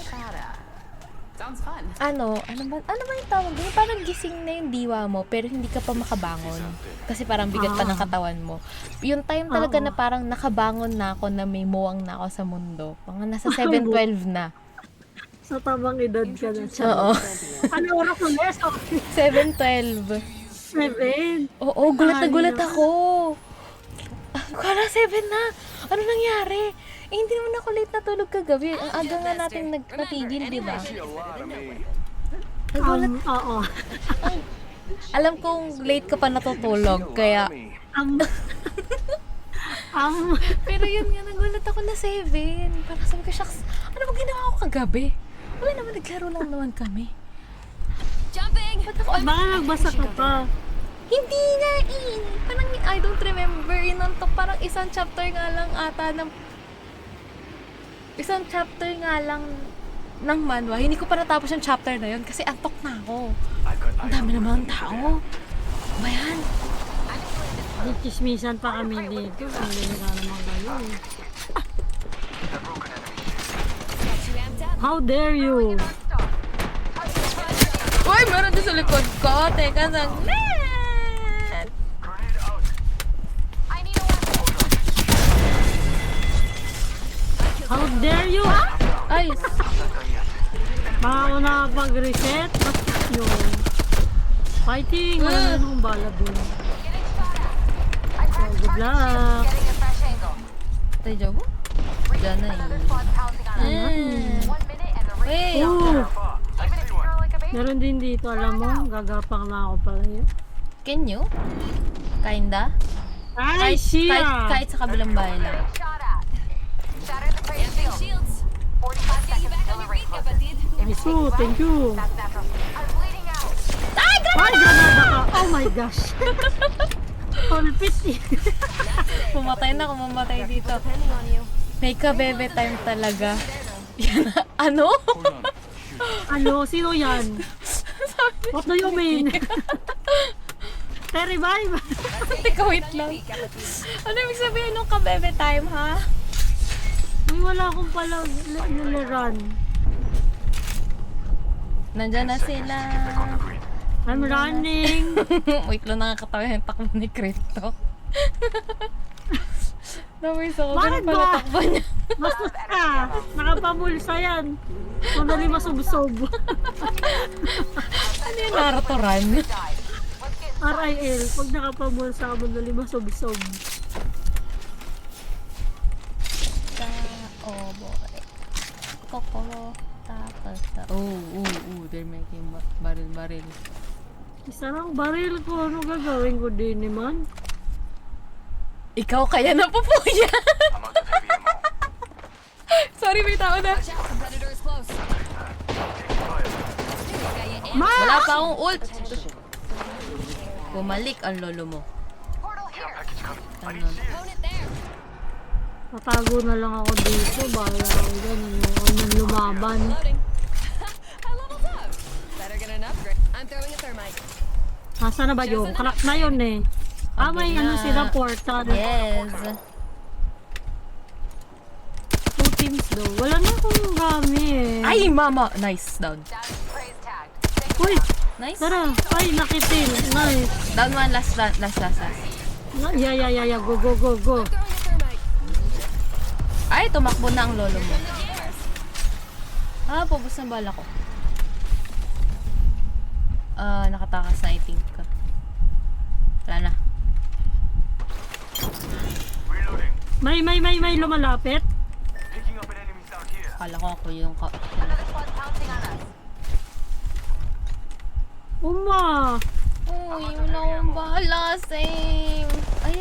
Sounds fun. ano ba yung tawag doon? Parang gising na yung diwa mo pero hindi ka pa makabangon. Kasi parang bigat pa ng katawan mo. Yung time talaga na parang nakabangon na ako na may muwang na ako sa mundo. Mga nasa 7:12 na. Sa tamang edad ka na siya. Oo. Ano oras ko les? 7:12. 7. Oo, gulat na gulat ako. Kala 7 na. Ano nangyari? Eh, hindi naman ako late natulog kagabi. Ang aga nga natin natigil, di ba? Nagulat. Oo. Alam kong late ka pa natutulog, kaya... Pero yun nga, nagulat ako na 7. Parang sabi ko, shucks, ano ba ginawa ko kagabi? Wala naman, naglaro lang naman kami. Jumping! Baka nagbasa ka pa. Hindi nga Parang I don't remember. Inantok parang isang chapter nga lang ata ng manhwa. Hindi ko pa natapos yung chapter na yun kasi antok na ako. Ang dami naman ng tao. Ano ba yan? Chismisan pa kami dito. Hindi na naman kayo. Got you amped up. How dare you? Uy, meron din sa likod ko. Teka, saglit. How dare you? Ay, Baka ako nakapag-reset. Bakit yun? Fighting! Wala na akong bala dun. So, good luck! tayo job mo? Diyan na Wait! Ooh! Meron din dito, alam mo, gagapang na ako pala yun. Can you? Kinda? Ay, siya! Kahit sa kabilang bahay lang. Amping shields. I'll get you back on your feet, kapatid. Nice, thank you! Ay, granada ka! Oh my gosh! Pulpit eh! Pumatay na kung mamatay dito. Depending on you. May ka-bebe time talaga. Yan. Ano? Ano? Sino yan? What do you mean? Revive! Teka, wait lang. Ano ibig sabihin nung ka-bebe time, ha? Uy, wala akong pala niliran. Nandyan na sila. I'm running! Wait lang, nakakatawa yung takbo ni Crypto. Naways ako. Bakit Ganun pala ba? takbo niya. Bastos ka! Nakapamulsa yan. Madali masubsob. Ano yung Naruto run? RIL. Pag nakapamulsa ka, madali masubsob. boy. Kokoro. Tapos they're making baril. Isa lang baril ko. Ano gagawin ko din naman? Ikaw kaya napupuya. Sorry, may tao na. Watch out, competitor is close. Wala pa akong ult. Bumalik ang lolo mo. Ano? Opponent there. Tatago na lang ako dito. Bala ako dyan. Ano nang lumaban. Loading. I leveled up. Better get an upgrade. I'm throwing a thermite. Nasaan na ba yun? Crack na yun eh. May ano sila portal. Yes. 2 teams daw. Wala na akong gamit. Ay, mama. Nice. Down. Uy! Nice. Tara! Ay, nakitil. Nice. Down one. Last. Yeah. Go. Throwing a thermite. Ay, tumakbo na ang lolo mo. Pabos na bala ko. Nakatakas na I think ka. Wala na. Reloading. May lumalapit. Picking up an enemy sound here. Akala ko ako yung Uma! Uy, wala akong bahala. Same. Ay,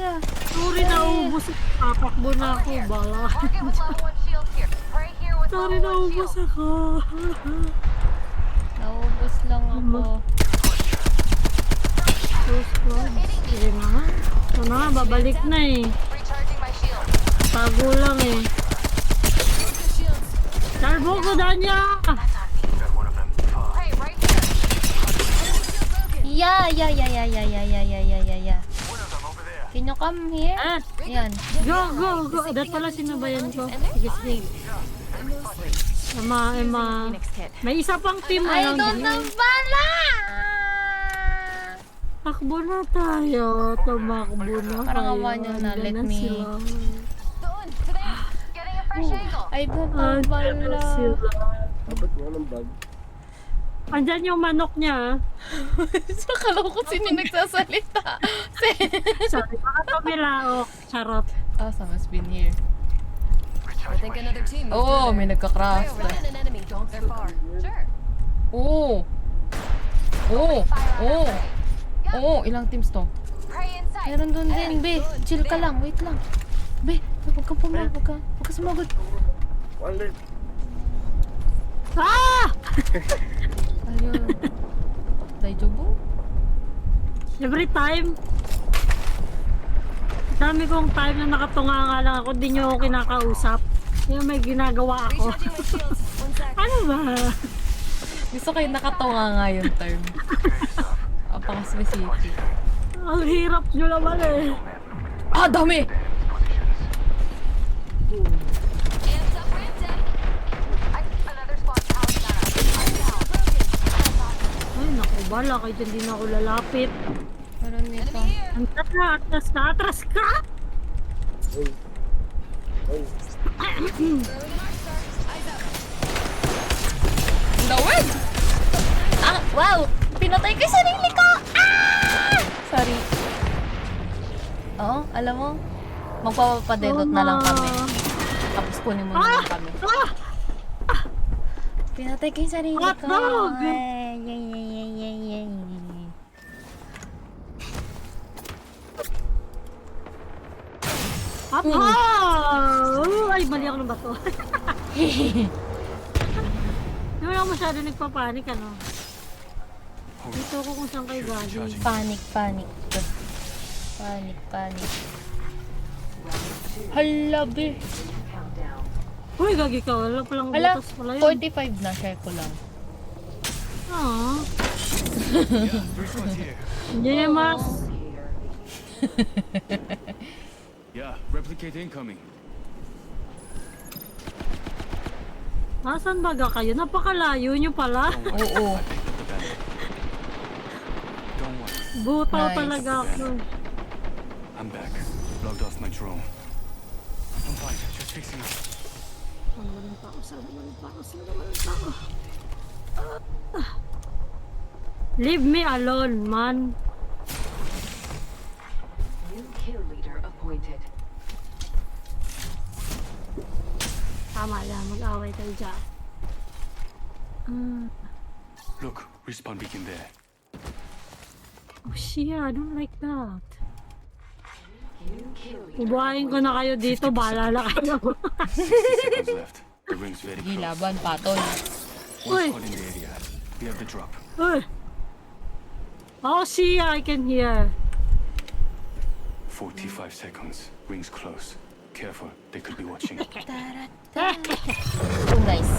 Sorry na naubos. Papakbo na ako. Bala. Target with level 1 shield here. Pray here with Sorry, level 1 naubos shield. ako. Naubos lang ako. Sige na nga. Ito na nga, babalik na eh. Recharging my shield. Tago lang eh. Talbo ko, Danya! Hey, right here. Yeah. Can you come here? Ah, Yan. go. Dat pala sinabayan ko. Sige, sige. Emma. May isa pang team I ngayon. don't know bala! Takbo na tayo. Tumakbo na Parang kayo. awa nyo na, Andyan let na me- sila. Doon, to them. Getting a fresh angle. I don't know Andyan na bala. sila. Dapat nga ng bag. Andyan yung manok niya. Akala ko sino nagsasalita. Sorry, baka tumilaok. Charot. Awesome, has been here. I think another team moved Oh, through may there. nagka-craft. Pray over an enemy. They're far. Sure. Oh! Oh, ilang teams to? Pray inside. Meron doon din, be. Chill ka lang, wait lang. Be, huwag kang pumayag, huwag ka sumagod. Wallet. Ah! Ayun. Daijobu? Every time. Dami kong time na nakatunga nga lang ako, di nyo ako kinakausap. Kaya may ginagawa ako. Recharging my shields. 1 sec. Ano ba? Gusto kayo nakatunga nga yung term. Apaka-specific. Ang hirap nyo naman eh. Ah, dami! Amps up, ramped up. Another squad powering that up. I'm down. Broken. Ay, naku, bala kayo dyan, di na ako lalapit. Meron nito. Enemy here. Atras ka! Ay. Throwing an arc star. Eyes up. Dawag! Ah, wow! Pinatay ko yung sarili ko! Ah! Sorry. Oo, alam mo, magpapapadedot na lang kami. Tapos kunin mo na lang kami. Pinatay ko yung sarili ko. Hotdog! Yay. Ay, mali ako ng bato. Hindi mo lang masyado nagpapanik, ano? Dito ako kung saan kayo galing. Panic. Hala, be. Countdown. Uy, gagi ka. Wala palang Hala, butas pala yun. 45 na, share ko lang. Ah, Yeah, three squads here. hindi mas. Here. Yeah, replicate incoming. Nasaan baga kayo? Napakalayo nyo pala. Oo. I picked up the bandit. Don't worry, Butaw Nice. talaga ako. I'm back. Logged off my drone. I'm fine, just fixing it. Saan naman pa ako? Leave me alone, man. New kill leader appointed. Tama lang, mag-away kayo dyan. Look, respawn beacon there. Oh shit, I don't like that. New kill leader. Ubuhayin ko na kayo dito, bahala na kayo. 60 seconds left. The ring's very Di close. laban, patol. One Uy. squad in the area. We have the drop. Uy. Oh shit, I can hear. 45 seconds. Ring's close. Careful, they could be watching. Oh, nice.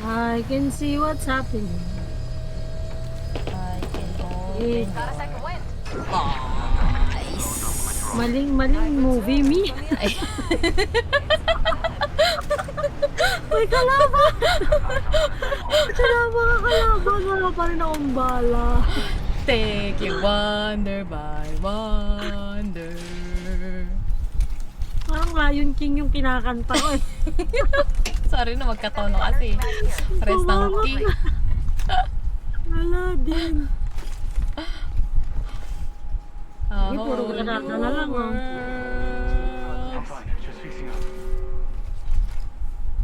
I can see what's happening. I can Eh, open. Got a second wind. Nice. maling movie, me. Ay. May kalaban! Kalaban ka kalaban! Wala pa rin akong bala. Take you wonder by wonder. Parang Lion King yung kinakanta ko eh. Sorry na magkatono kasi. Rest ng king. Wala din. Oh, Hindi, puro granada na lang, oh. I'm fine, just fixing up.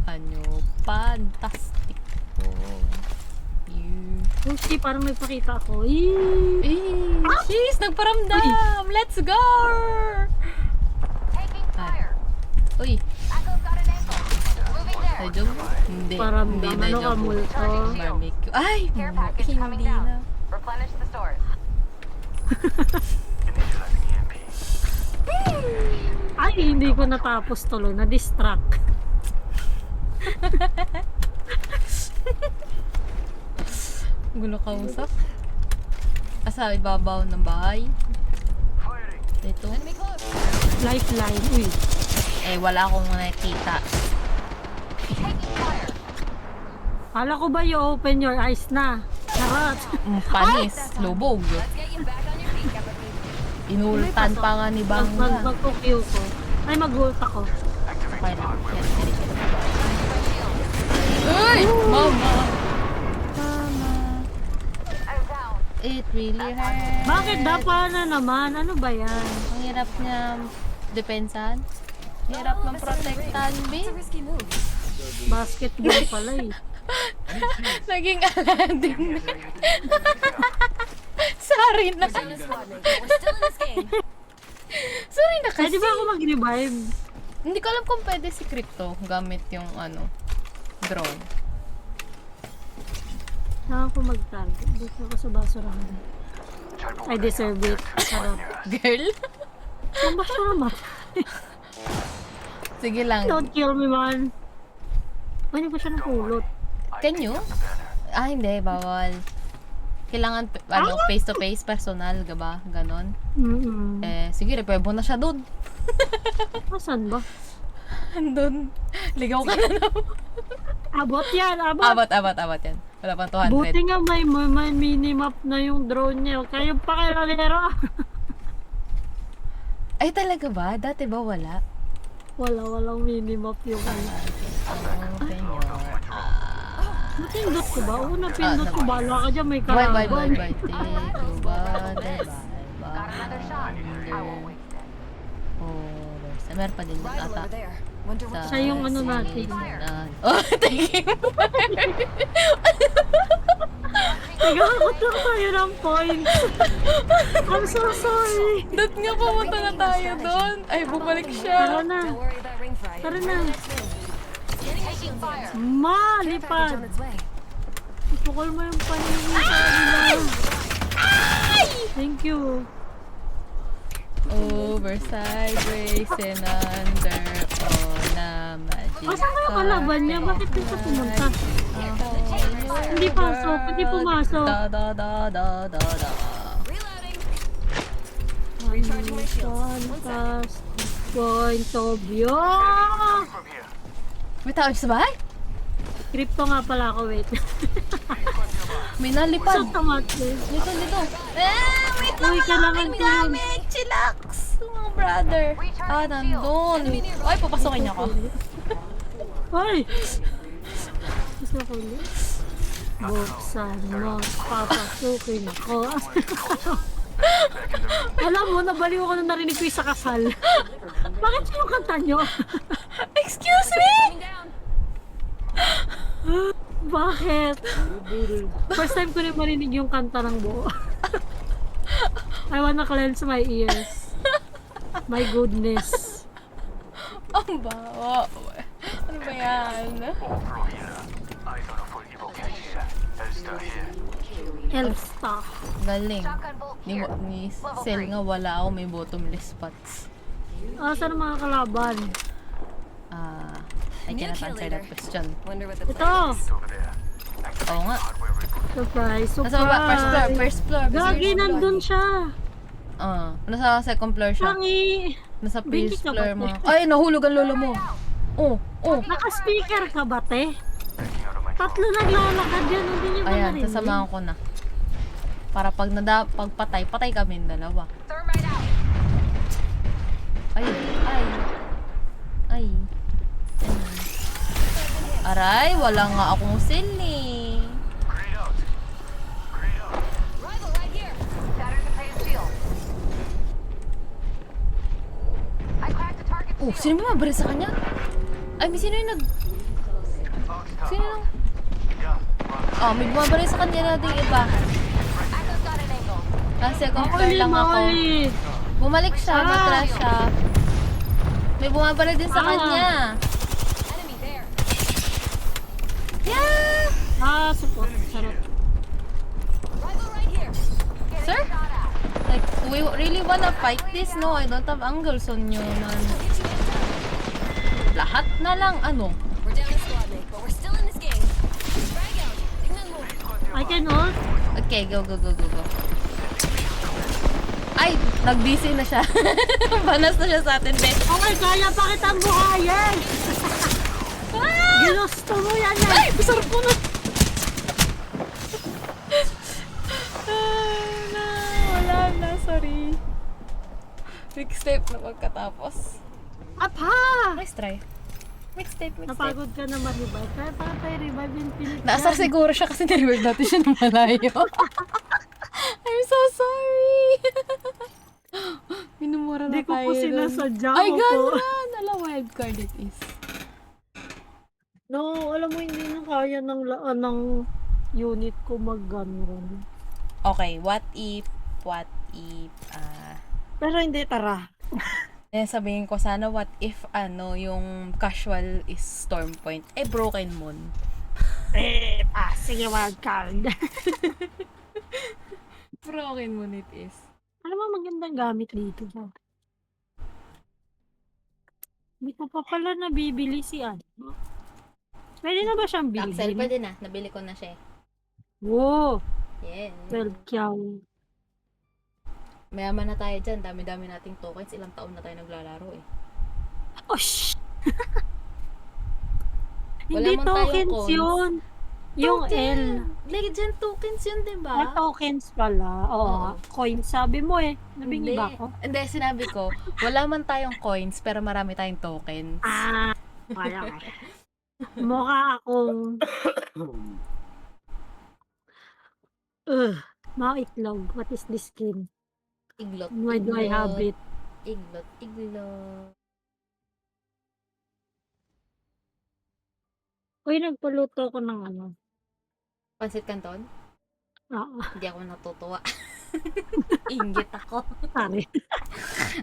Anyo, fantastic. You. Okay, parang nagpakita ako. Eee! Eh, she's nagparamdam! Let's go! Taking fire. Uy, Echo's got an angle. Moving there. medyo hindi. Parang Hindi ano medyo ka multo. barbecue. Ay, Care package coming hindi down. na. Replenish the stores. Initializing EMP. Ay, hindi ko natapos tuloy. Na-distract. Gulo ka usap. Asa ibabaw ng bahay. Firing. Dito. Enemy close. Lifeline. Uy. Eh, wala akong nakikita. Taking fire. Kala ko ba you-open your eyes na? Charot. Panis. Lubog. Let's get you back on your feet, Kapatid. Inultan pa nga ni Bangga. Mag-Q ko. Ay, mag-ult ako. Okay lang. Yan, sige, sige. Uy! Mama! Mama! I'm down. It really hurts. Bakit dapa na naman? Ano ba yan? Ang hirap niya depensan. Hirap ng protektan, B. Basketball pala eh. Naging Aladdin. Sorry na. We're still in this game. Sorry na kasi. Pwede ba ako mag-revive? Hindi ko alam kung pwede si Crypto gamit yung ano, drone. Saan ako mag-target? Dito ako sa basurahan. I deserve it. Sarap. Girl? Saan ba siya naman? Sige lang. Don't kill me, man. Ano ko siya napulot? Can you? Ah, hindi. Bawal. Kailangan, face to face, personal, gaba? Ganon. Eh, sige, repwebo na siya dun. Saan ba? Andun. Ligaw ka na naman. Abot yan, abot. Abot yan. Wala pang 200. Buti nga may minimap na yung drone niya. Kayo pa kailanero. Ay, talaga ba? Dati ba wala? Walang minimap yung ano. Open your Napindot ko ba? Oo, napindot ko. Bala ka dyan, may Bye. kalaban. Take you by the Got another shot. I won't waste it. Oh, meron pa din yung ata. Siya yung ano natin. Oh, taking Nagkakot lang tayo ng points. I'm so sorry. Dot nga pumunta na tayo doon. Ay, bumalik Tara siya. na. Tara na. Taking fire. Malipad. Ipukol mo yung paningin sa kanila. Thank you. Over, sideways, and under. Oh, na magic. Asan kayo kalaban niya? Bakit dito pumunta? Hindi pasok. Hindi pumasok. Da. Reloading. Fantastic point of view. From here. May tao sa bahay? Crypto nga pala ako, wait. May nalipad. Sa tamatli. Dito. Wait lang, Uy, kailangan ko yun. gamit. Chillax. Mga brother. Ah, nandun. Ay, papasokin niya ako. Ay! Gusto ko ulit. Buksan mo. Papasukin ako. Alam mo, nabaliw ako na narinig ko yung sa kasal. Bakit siya yung kanta nyo? Excuse me? Bakit? First time ko rin marinig yung kanta ng buo. I wanna cleanse my ears. My goodness. Ang bawa. Ano ba yan? All through here. Eyes on a full evocation. Elster here. Elsta. Galing. Shotgun bolt Ni, here. ni Sel nga wala ako, may bottomless spots. Saan ang mga kalaban? I cannot answer that question. Ito! It's over there. Oo nga. Hardware report. Surprise, Nasa baba, surprise! first floor. Gagi, nandun siya! Nasa second floor siya. Tangi! Nasa Binti first ka floor ba, mo. te? Ay, nahulog ang lolo mo. Oh. Naka-speaker ka ba, te? Backing out of my Tatlo naglalakad yan, hindi niyo ba Ayan, narinig? sasamahan ko na. Para pagpatay, patay kami yung dalawa. Thermite out. Ay. Aray, wala nga akong sili. Grenade out. Grenade out. Rival right here. Shattered the phase shield. I cracked the target Oh, shield. sino ba mabaril sa kanya? Ay, may sino yung Fox tower. Sino? Yeah. Roger. Oh, may bumabalik sa kanya na ding iba. Echo's got an angle. Kasi compare lang ako. Molly! Bumalik siya, Ah. matras siya. May bumabalik din sa Ah. kanya. Enemy there. Yeah! Support. Sarap. Rifle right here. Getting Sir? shot at. Like, we really wanna fight this? No, I don't have angles on you, man. Lahat na lang, ano? We're down a squad mate, but we're still in this game. Frag out. Tingnan mo. I can ult. Okay, go. Ay, nag-DC na siya. Banas na siya sa atin, be. Okay, kaya pa kitang buhayin! Ginusto mo yan eh! Ay, sarap mo na. Wala na, sorry. Mixtape na pagkatapos. Apa! Nice try. Mixtape. Napagod ka na ma-revive. Kaya pa tayo revive yung pinig. Naasar siguro siya kasi na-revive natin siya ng malayo. I'm so sorry. Minumura na Hindi ko tayo po dun. sinasadya Ay, ko po. gano'n! Nala wildcard it is. No, alam mo hindi na kaya ng unit ko mag-gun. Okay, what if, Pero hindi, tara. sabihin ko sana what if, yung casual is storm point, broken moon. Sige, wildcard. Broken moon it is. Ano mo magandang gamit dito? Hindi ko pa pala nabibili si ano. Pwede na ba siyang Axel, bilhin? pwede na. Nabili ko na siya. Wow! Yeah. 12 kyaw. Mayaman na tayo dyan. Dami-dami nating tokens. Ilang taon na tayo naglalaro eh. Oh, shh! Wala Hindi man tayong tokens coins. yun. Yung L. Legend tokens yun, Ay, diba? tokens pala. Oo. Oo. Coins sabi mo eh. Nabingi Hindi. ba ako? Hindi, sinabi ko, wala man tayong coins, pero marami tayong tokens. Kaya ka. Mukha akong... mga itlog. What is this skin? Iglot, Why do I have it? Iglot. Uy, nagpaluto ko ng ano. Pansit Canton? Oo. Hindi ako natutuwa. Inggit ako. Sorry.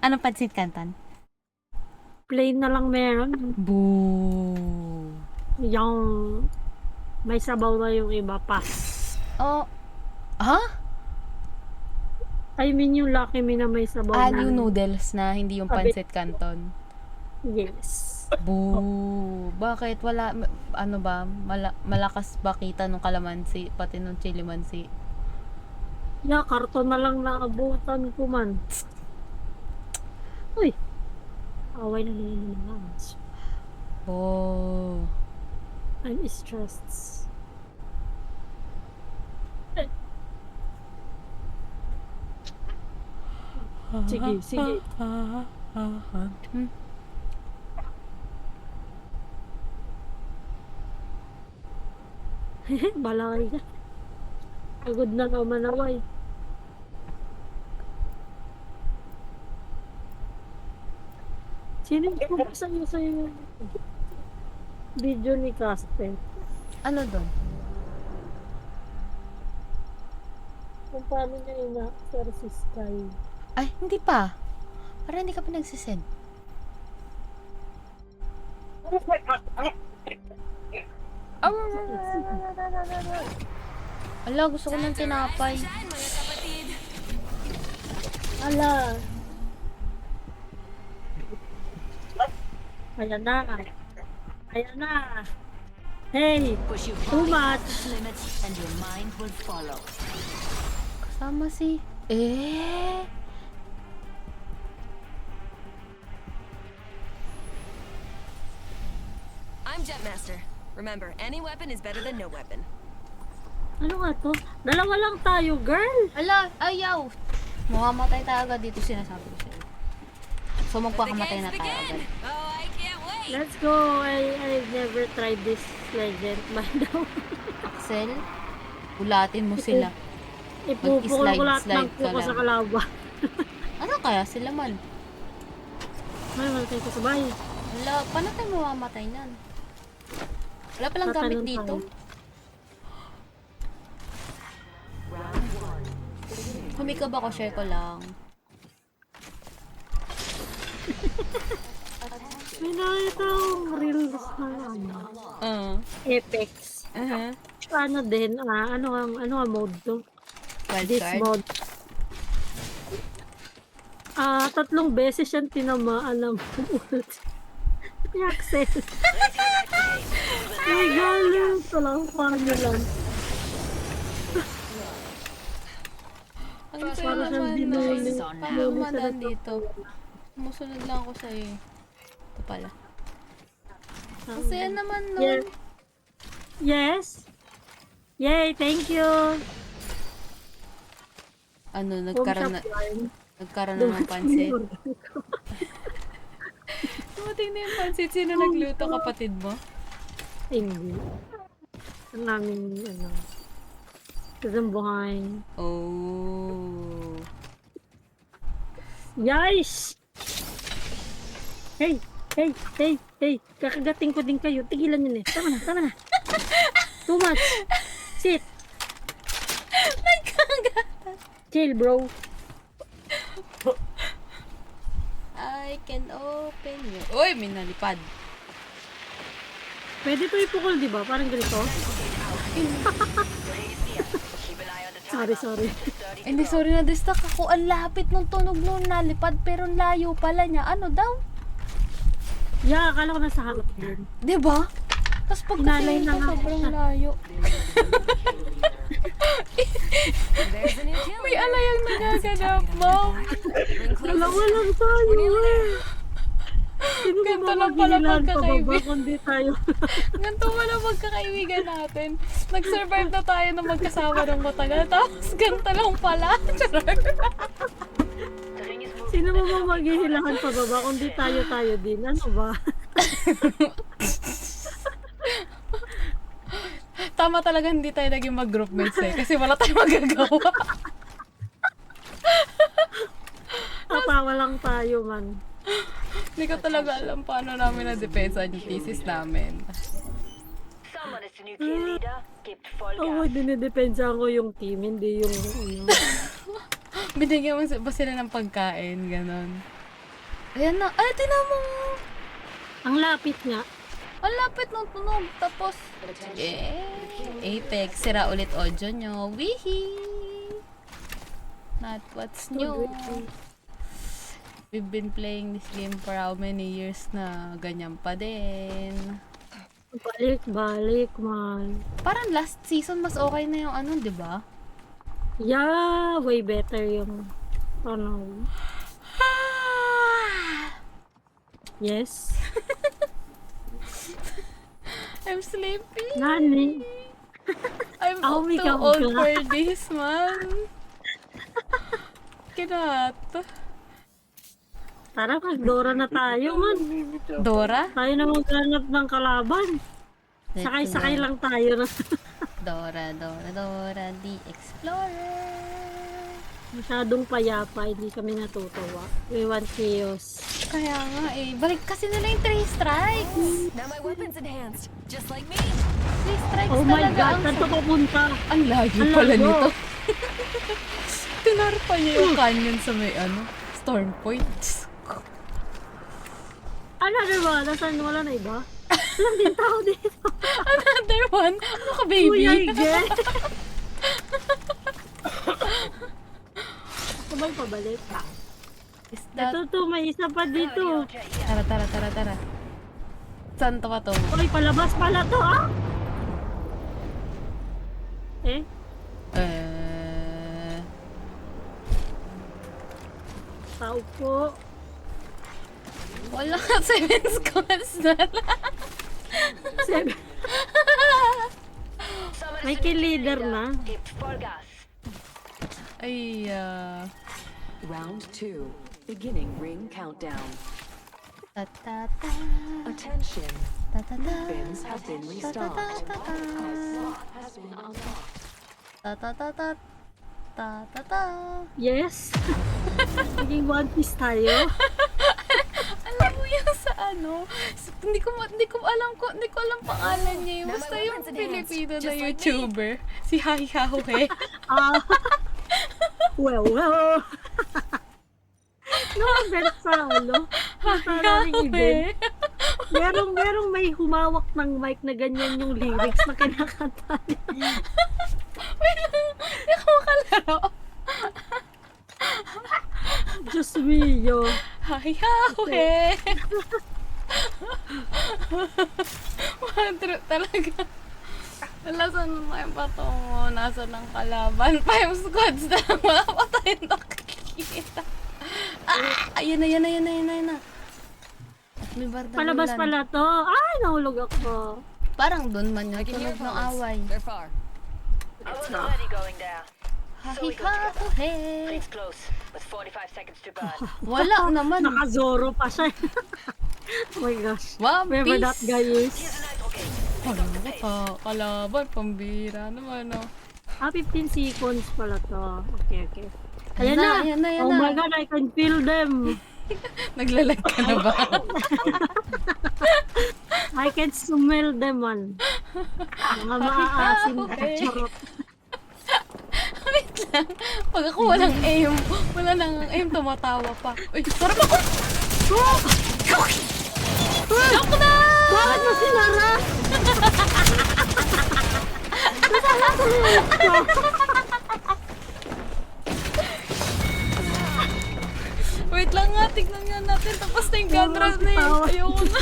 Anong pansit Canton? Plain na lang meron. Boo! Yung... May sabaw na yung iba pa. Oh. Ha? I mean yung Lucky Me na may sabaw na. Yung noodles na, hindi yung pansit Canton. Yes. Boo! Bakit? Wala, ano ba? Malakas ba kita nung kalamansi, pati nung chili mansi? Yeah, karton na lang naabutan ko man. Uy! Away na naman. Oh. I'm stressed. Sige. Balay ka. Pagod na ka manaway. Sino yung sa iyo video ni Casper? Ano doon? Kung paano niya ina-sir si Sky. Ay, hindi pa. Parang hindi ka pa nagsisend. Ala, gusto ko ng tinapay. Ala! Ayan na. Ayan na. Hey! Push you Too far much! limits and your mind will follow. Kasama si... I'm Jetmaster. Remember, any weapon is better than no weapon. Ano nga to? Dalawa lang tayo, girl! Ala, ayaw! Makamatay tayo agad dito, sinasabi ko sa'yo. So, magpakamatay na tayo agad. Oh, I can't wait! Let's go! I never tried this legend by now. Axel, ulatin mo sila. Ipupukol ko lahat ng Mag-slide ka puko sa lang. kalawa. Ano kaya sila man? Ay, malaki ko sabay. Wala, paano tayo mamamatay nan? Wala palang gamit Tatalon dito. tayo. Kumikab ako, share ko lang. May nakita akong reels na Apex. Ano din, ano ang mode to? This Wildcard. mode. 3 beses siyang tinamaan ng ult. May access. Ay, galing. Talang paano lang. Ang saya Para siyang naman, dinuli. no? Paano madaan dito? Musunod lang ako sa'yo. Ito pala. Ang saya naman, no? Yeah. Yes. Yay, thank you. Ano, Home nagkaroon na ng pansit. Dumating na yung pansit. Sino nagluto, kapatid mo? Hindi. Ang naming, kasambuhay. Oh. Yes! Hey! Kakagating ko din kayo. Tigilan yun eh. Tama na. Too much. Sit. Chill, bro. I can open your... Uy, may nalipad. Pwede to ipukol, di ba? Parang ganito. Sorry. Hindi, sorry na distract ako. Ang lapit ng tunog nung nalipad pero layo pala niya. Ano daw? Yeah, akala ko nasa harap din. Diba? Tapos Inalay pagkatingin na ko, nga sobrang siya. layo. There's a new kill. May alayang nagaganap, ma'am. Ring closes. Dalawa lang tayo. We're nearly there. Sino Ganito ba lang pala maghihilahan pababa pagkakaibigan. kundi tayo? Ganito wala magkakaibigan natin. Nag-survive na tayo na magkasama ng matagal. Tapos ganito lang pala. Charot. Sino ba maghihilahan pababa kundi tayo din? Ano ba? Tama talaga hindi tayo naging mag-group mates eh. Kasi wala tayong magagawa. Tatawa lang tayo, man. Hindi ko talaga alam paano namin na-depensa yung thesis namin. Someone is the new kill leader. Keep full Oo, dinidepensa ko yung team, hindi yung Binigyan mo ba sila ng pagkain? Ganon. Ayan na. Ay, tinan mo! Ang lapit nga. Ang lapit ng tunog. Tapos, Apex. Sira ulit audio nyo. Wihee! Not what's new. We've been playing this game for how many years na ganyan pa din. Balik, man. Parang last season mas okay na yung ano, di ba? Yeah, way better yung Yes. I'm sleepy. Nani? I'm Oh, may too ka- old for this, man. Kinat. Tara, mag-Dora na tayo, man. Dora? Tayo na maghanap ng kalaban. Let's Sakay-sakay go. lang tayo na. Dora, the Explorer. Masyadong payapa, hindi kami natutuwa. We want chaos. Kaya nga eh. Balik kasi nila yung 3 strikes. Now my weapon's enhanced, just like me. 3 strikes Oh my talaga God, ang... saan to papunta? Ang layo Ang pala layo. nito. Tinarpa niya yung canyon sa may storm point. Another one, nasaan wala na iba? Walang din tao dito. Another one? Ano ka, baby? Uy, I get. Sabay pabalik. Is that... Ito, may isa pa dito. Tara. Saan to pa to? Uy, palabas pala to, ah! Eh? Tao po. Wala ka 7 squads na lang. Seven. May kill-leader na. Keep full gas. Ay, Round 2. Beginning ring countdown. ta-ta-ta. Attention. Ta-ta-ta. Bins have been restocked. Has been unlocked. Ta-ta-ta-ta. Ta-ta-ta. Yes. Naging one piece tayo. Alam mo yung sa hindi ko alam pangalan niya yung basta yung Filipino na YouTuber. Si Hai Hahuhe. Ah, Well. No event sa ulo. Maraming event. Merong may humawak ng mic na ganyan yung lyrics na kinakanta niya. Hindi ako makalaro. Diyos mio. Hayawe! Mga trip talaga. Nasaan mo yung pato mo? Nasaan ang kalaban? 5 squads na lang. Wala pa tayong nakikita. Ayun na. May barda Palabas ulan. pala to. Ay, nahulog ako. Parang doon man yung I can hear tunog ng opponents. away. They're far. I was already going there. Hahihahe! Rings close, with 45 seconds to burn. Wala naman. Naka-Zoro pa siya. Oh my gosh. One Whoever that Piece. guy is. Ano ka? Kalaban, pambira naman, no? 15 seconds pala to. Okay. Ayan Ayan na. Oh my god, I can feel them. Naglalag ka na ba? I can smell them, man. Mga maaasim na charot. Wait lang. Pag ako walang aim, wala nang aim, tumatawa pa. Uy, sarap ako! Joke na! Bakit mo sinara? Wait lang nga, tignan nga natin. Tapos na yung gunrun na yun. tawa. Ayoko na.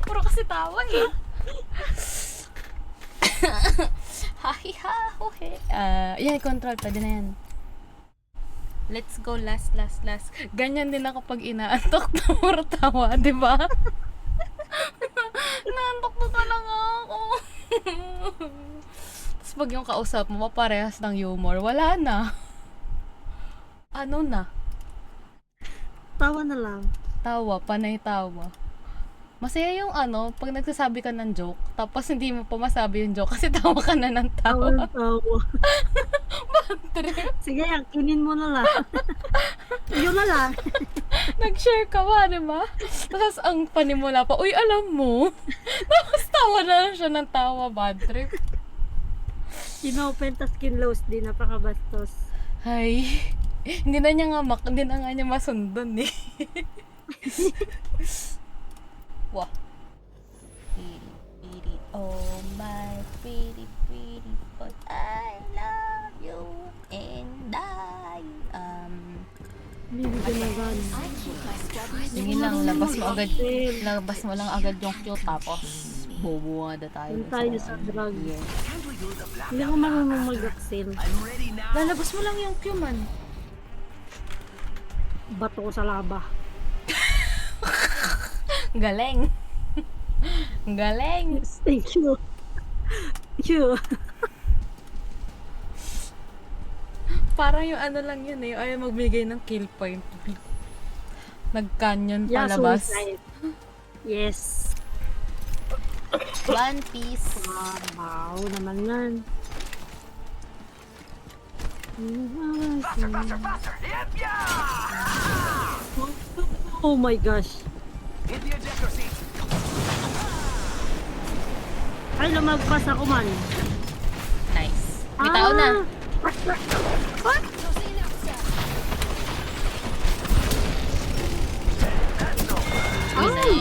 Puro kasi tawa eh. Hahihahuhe. Yan, control. Pwede na yan. Let's go, last. Ganyan din ako pag inaantok na puro tawa, di ba? Naantok na talaga ako. Tapos pag yung kausap mo, parehas ng humor, wala na. Ano na? Tawa na lang. Tawa, panay tawa. Masaya yung pag nagsasabi ka ng joke, tapos hindi mo pa masabi yung joke kasi tawa ka na ng Tawa tawa. ng tawa. Trip. Sige, akinin mo na lang. Yun na lang. Nag-share ka ba, di ba? Tapos ang panimula pa, uy, alam mo. Tapos tawa na lang siya ng tawa, bad trip. Kinopen tas kinlose din, napakabastos. Ay, hindi na niya masundan eh. Wah. Pretty, oh my pretty boy, I love you and I Bibigyan na gan. sige lang, labas mo lang agad yung cute tapos bubuwada tayo. Doon tayo sa drug. Hindi ako marunong mag-axel. Lalabas mo lang yung cue man. Bato ko sa laba. Galing. Galing. Yes, thank you. Thank you. Parang yung lang yun eh, ayaw magbigay ng kill point. Nag-canyon Yeah, palabas. suicide. Yes. One Piece. Wow, naman yan. Oh my gosh. Ay, lumagpas ako man. Nice. May tao na. Ay!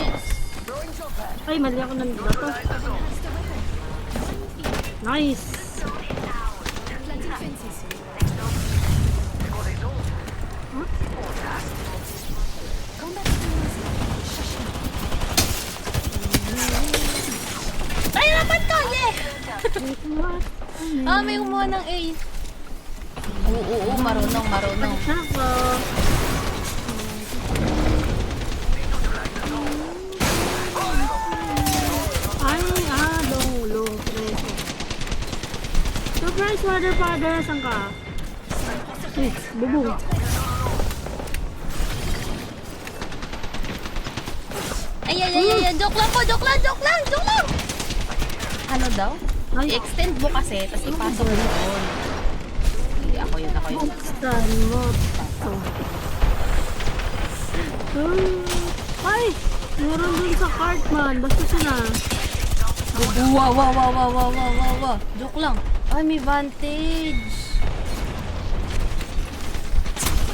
Ay, mali ako ng bato. Nice. Ay, naman ko! Yeah! May kumuha ng A. Oo, marunong. Ako. Ay, long preso. Surprise, father, saan ka? Bubong. Ay, joke lang. Ano daw? Ay, I-extend mo kasi, tapos ipasok mo doon. Okay, ako yun. buksan mo. Ay, meron dun sa cart man. Basta sila. Wow. Joke lang. Ay, may vantage.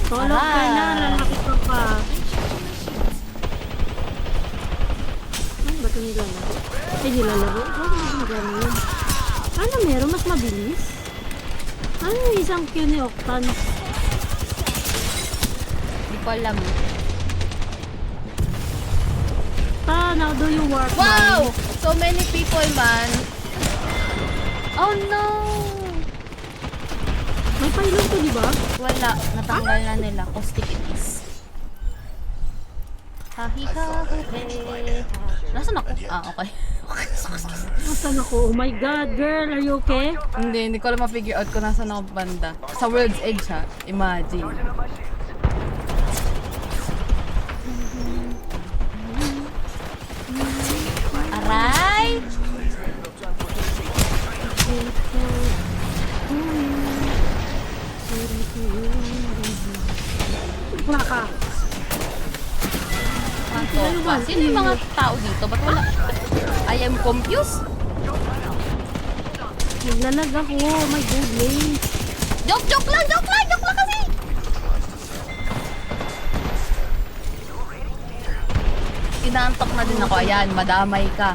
Tulog ka na, lalaki ka pa. Ano ba ito nilalaro? Ay, nilalaro? Ano ba gano'n yun? Ano meron? Mas mabilis? Ano yung isang Q ni Octan? Hindi ko alam. Now do you work, Wow! So many people, man. Oh no! May pylon to, di ba? Wala. Natanggal na nila. Caustic it is. Hahiha-huhe. Nasaan ako? Ah, okay. Nasaan ako? Oh my God, girl, are you okay? Hindi ko lang ma-figure out kung nasaan ako banda. Sa World's Edge, ha? Imagine. Aray! Wala ka. Sino yung mga tao dito? Ba't wala? I am confused. Naglalag ako. Oh my goodness. Joke lang kasi! Inaantok na din ako. Ayan, madamay ka.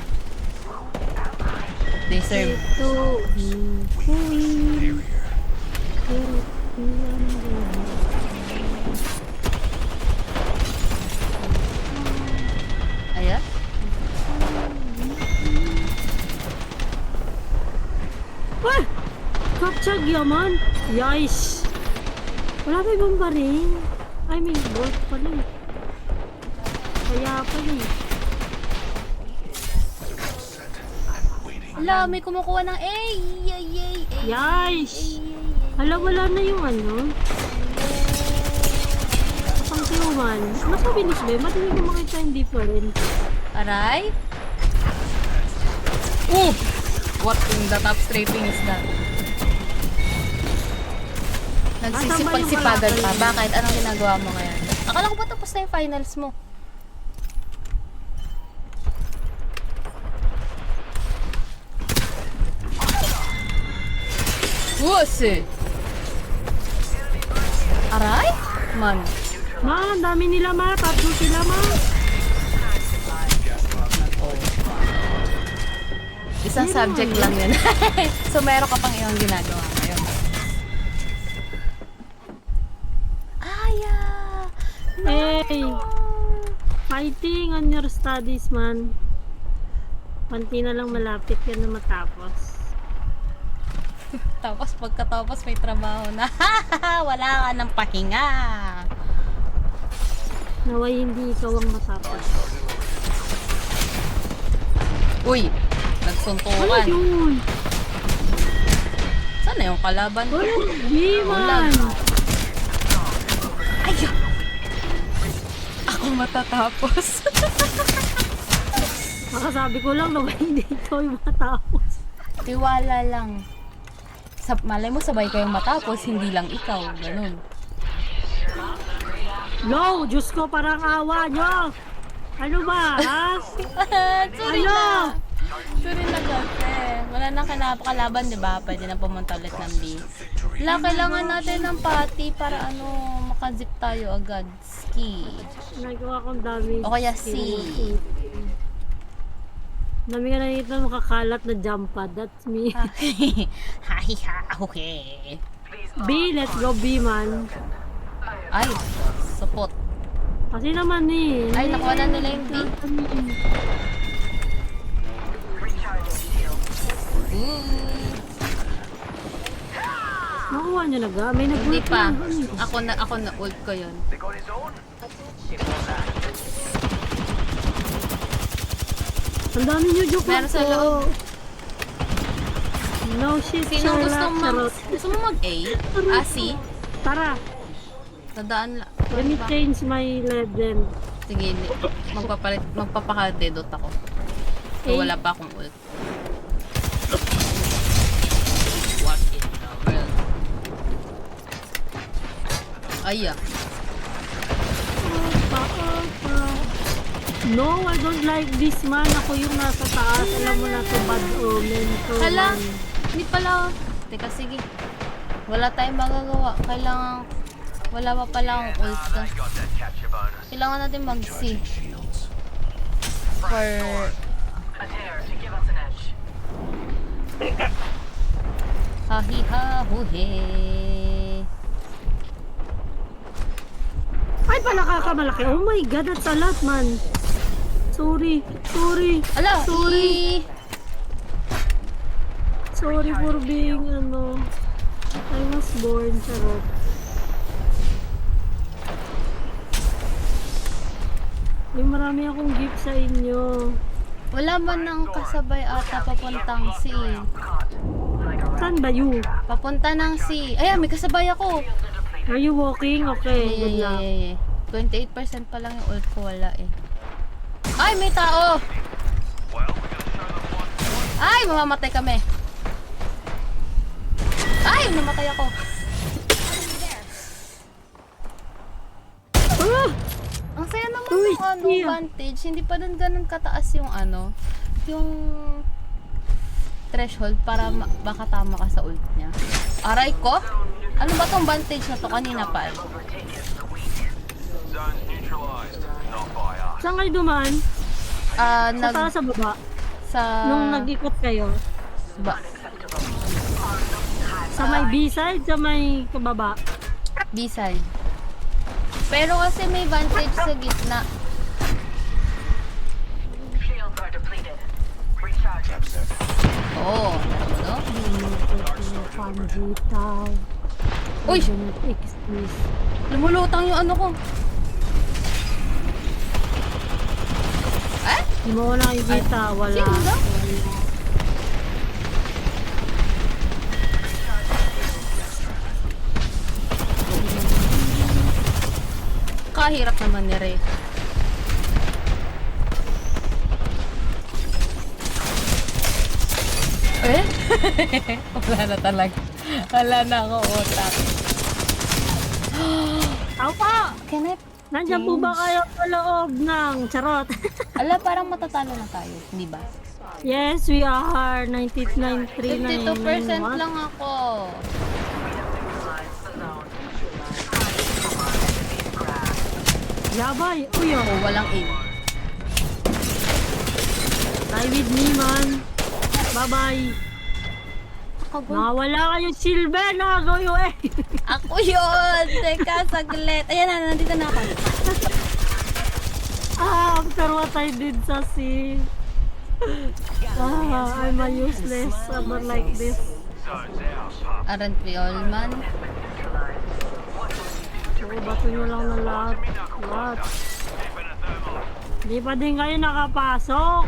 Deserve. Ito. Queen. Ayan. Ah! Kapchag yaman. Yais. Wala ba ibang baring? I mean, bolt pala eh. Kaya pala eh. Ala, may kumukuha ng yay. Yais! Hala, wala na yung ano. Kapang siuman. Mas mabilis ba? Madaling ko makita yung difference. Aray. Ooh! What in the top strafing is that? Nagsisipag-sipagan pa. Bakit? Anong ginagawa mo ngayon? Akala ko ba tapos na yung finals mo? Wasi! Aray? Man. Ma, ang dami nila ma. Tatlo sila ma. Isang subject lang yun. So, meron ka pang iyong ginagawa ngayon. Aya! Hey! Fighting on your studies, man. Panti na lang malapit yan na matapos. Tapos, pagkatapos may trabaho na. Wala ka ng pahinga. Naway hindi ikaw ang matapos. Uy! Ano Nagsuntukan. yun? Saan na yung kalaban? Wala, di man. Ay! Ako matatapos. Makasabi ko lang naway hindi ikaw yung matapos. Tiwala lang. Malay mo sabay kayong matapos, hindi lang ikaw. Ganun. No, Diyos ko, parang awa nyo. Ano ba, ha? Sorry Ano? na. Sorry na kasi. Wala nang kalaban, di ba? Pwede na pumunta ulit ng B. Wala, kailangan natin ng party para makazip tayo agad. Ski. Nagawa kong dami. O kaya C. Dami ka nakikita makakalat na jump pad. That's me. Hahiha, okay. B, let's go B, man. Ay, support. Kasi naman eh. Ay, nakuha na nila yung B. Nakuha niya na ga? May Hindi nag-work pa. lang. Ako na ult ko yun. Ang dami niyo joke Meron sa loob. No shit, Sino Charlotte. gusto mo mag-A? Ah, C? Tara, Tadaan lang. let me change my legend. Sige, magpapaka-dedot ako. So, A. wala pa akong ult. What in the world? Ay, No, I don't like this man. Ako yung nasa taas. Alam mo na to, bad omen. So, Hala, hindi pala. Teka, sige. Wala tayong magagawa. Kailangan Wala pa pala akong ult. Kailangan natin mag-C. For... Hahiha-huhe. Ay, pala kakamalaki. Oh my God, that's a lot, man. Sorry. Ala! Sorry. Sorry for being, I was born, charot. May marami akong gift sa inyo. Wala man ng kasabay ata papuntang C. Saan ba you? Papunta ng C. Ayan, may kasabay ako. Are you walking? Okay, good luck. 28% pa lang yung ult ko, wala eh. Ay, may tao! Ay, mamamatay kami. Ay, namatay ako. Ah! Ang saya naman Uy, ng yeah. vantage. Hindi pa din ganun kataas yung yung threshold para makatama ka sa ult niya. Aray ko? Ano ba tong vantage na to? Kanina pa eh. Saan kayo dumaan? Sa taas, sa baba? Nung nag-ikot kayo? Sa may B-side, sa may kababa? B-side. Pero kasi may vantage sa gitna. Oo. No? Panjitaw. Uy! Excuse. Lumulutang yung ano ko. Eh? Hindi mo ko nakikita. Wala. Sino ba? Kahirap naman ni Rey. Eh? Wala na talaga. Wala na ako utak. Ako po! Can I Nandiyan po ba kayo sa loob ng charot? Ala, parang matatalo na tayo, di ba? Yes, we are 99.39. 52% lang ako. Yabay! Uy, Oh, walang aim. Try with me, man. Bye-bye. Nawala kayong silver. Nakagaw eh. Ako yun! Teka, saglit. Ayan na, nandito na ako. After what I did sa scene. I'm a useless someone like this. Aren't we all, man? Oo, bato nyo lang na lahat. What? Di pa din kayo nakapasok.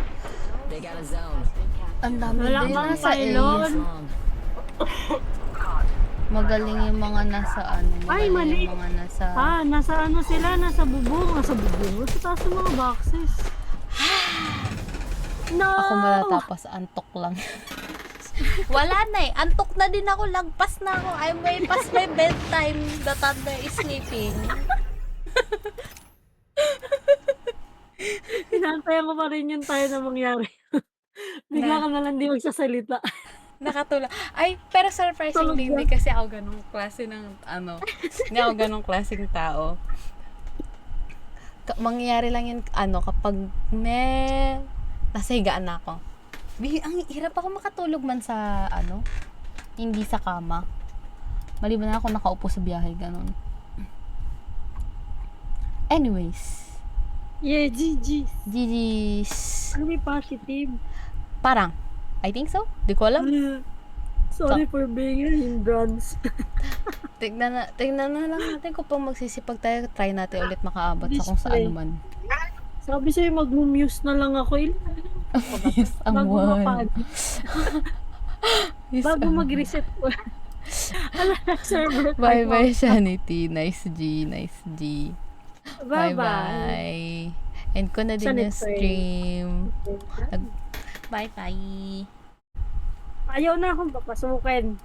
Ang dami Wala din kang nasa pylon. Magaling yung mga nasa Ay, magaling mali. yung mga nasa... Nasa ano sila? Nasa bubong. Nasa bubong. Sa taas ng mga boxes. No! Ako matatapos, antok lang. Wala na eh. Antok na din ako. Lagpas na ako. I'm way past my bedtime. The thunder is sleeping. Pinantayan ko pa rin yung tayo na mangyari. Bigla ka na lang di magsasalita. Nakatulog. Ay, pero surprisingly, hindi kasi ako ganong klase ng hindi ako ganong klaseng tao. Mangyayari lang yun, kapag nasa higaan na ako. Ang hirap ako makatulog man sa, hindi sa kama. Maliban na ako nakaupo sa biyahe, ganon. Anyways. Yeah, GG. GG's. Ano may positive? Parang. I think so. Di ko alam. Sorry for being a hindrance. Tignan na lang natin kung pang magsisipag tayo, try natin ulit makaabot sa kung saan man. Sabi sa'yo, mag-muse na lang ako. Yes, ang Bago one. mapagod. Yes, Bago ang mag-reset ko. Ala, server. Bye-bye, Shanity. Nice G. Bye-bye. Bye-bye. End ko na din yung Sanity. stream. Bye-bye. Ayaw na akong papasukin.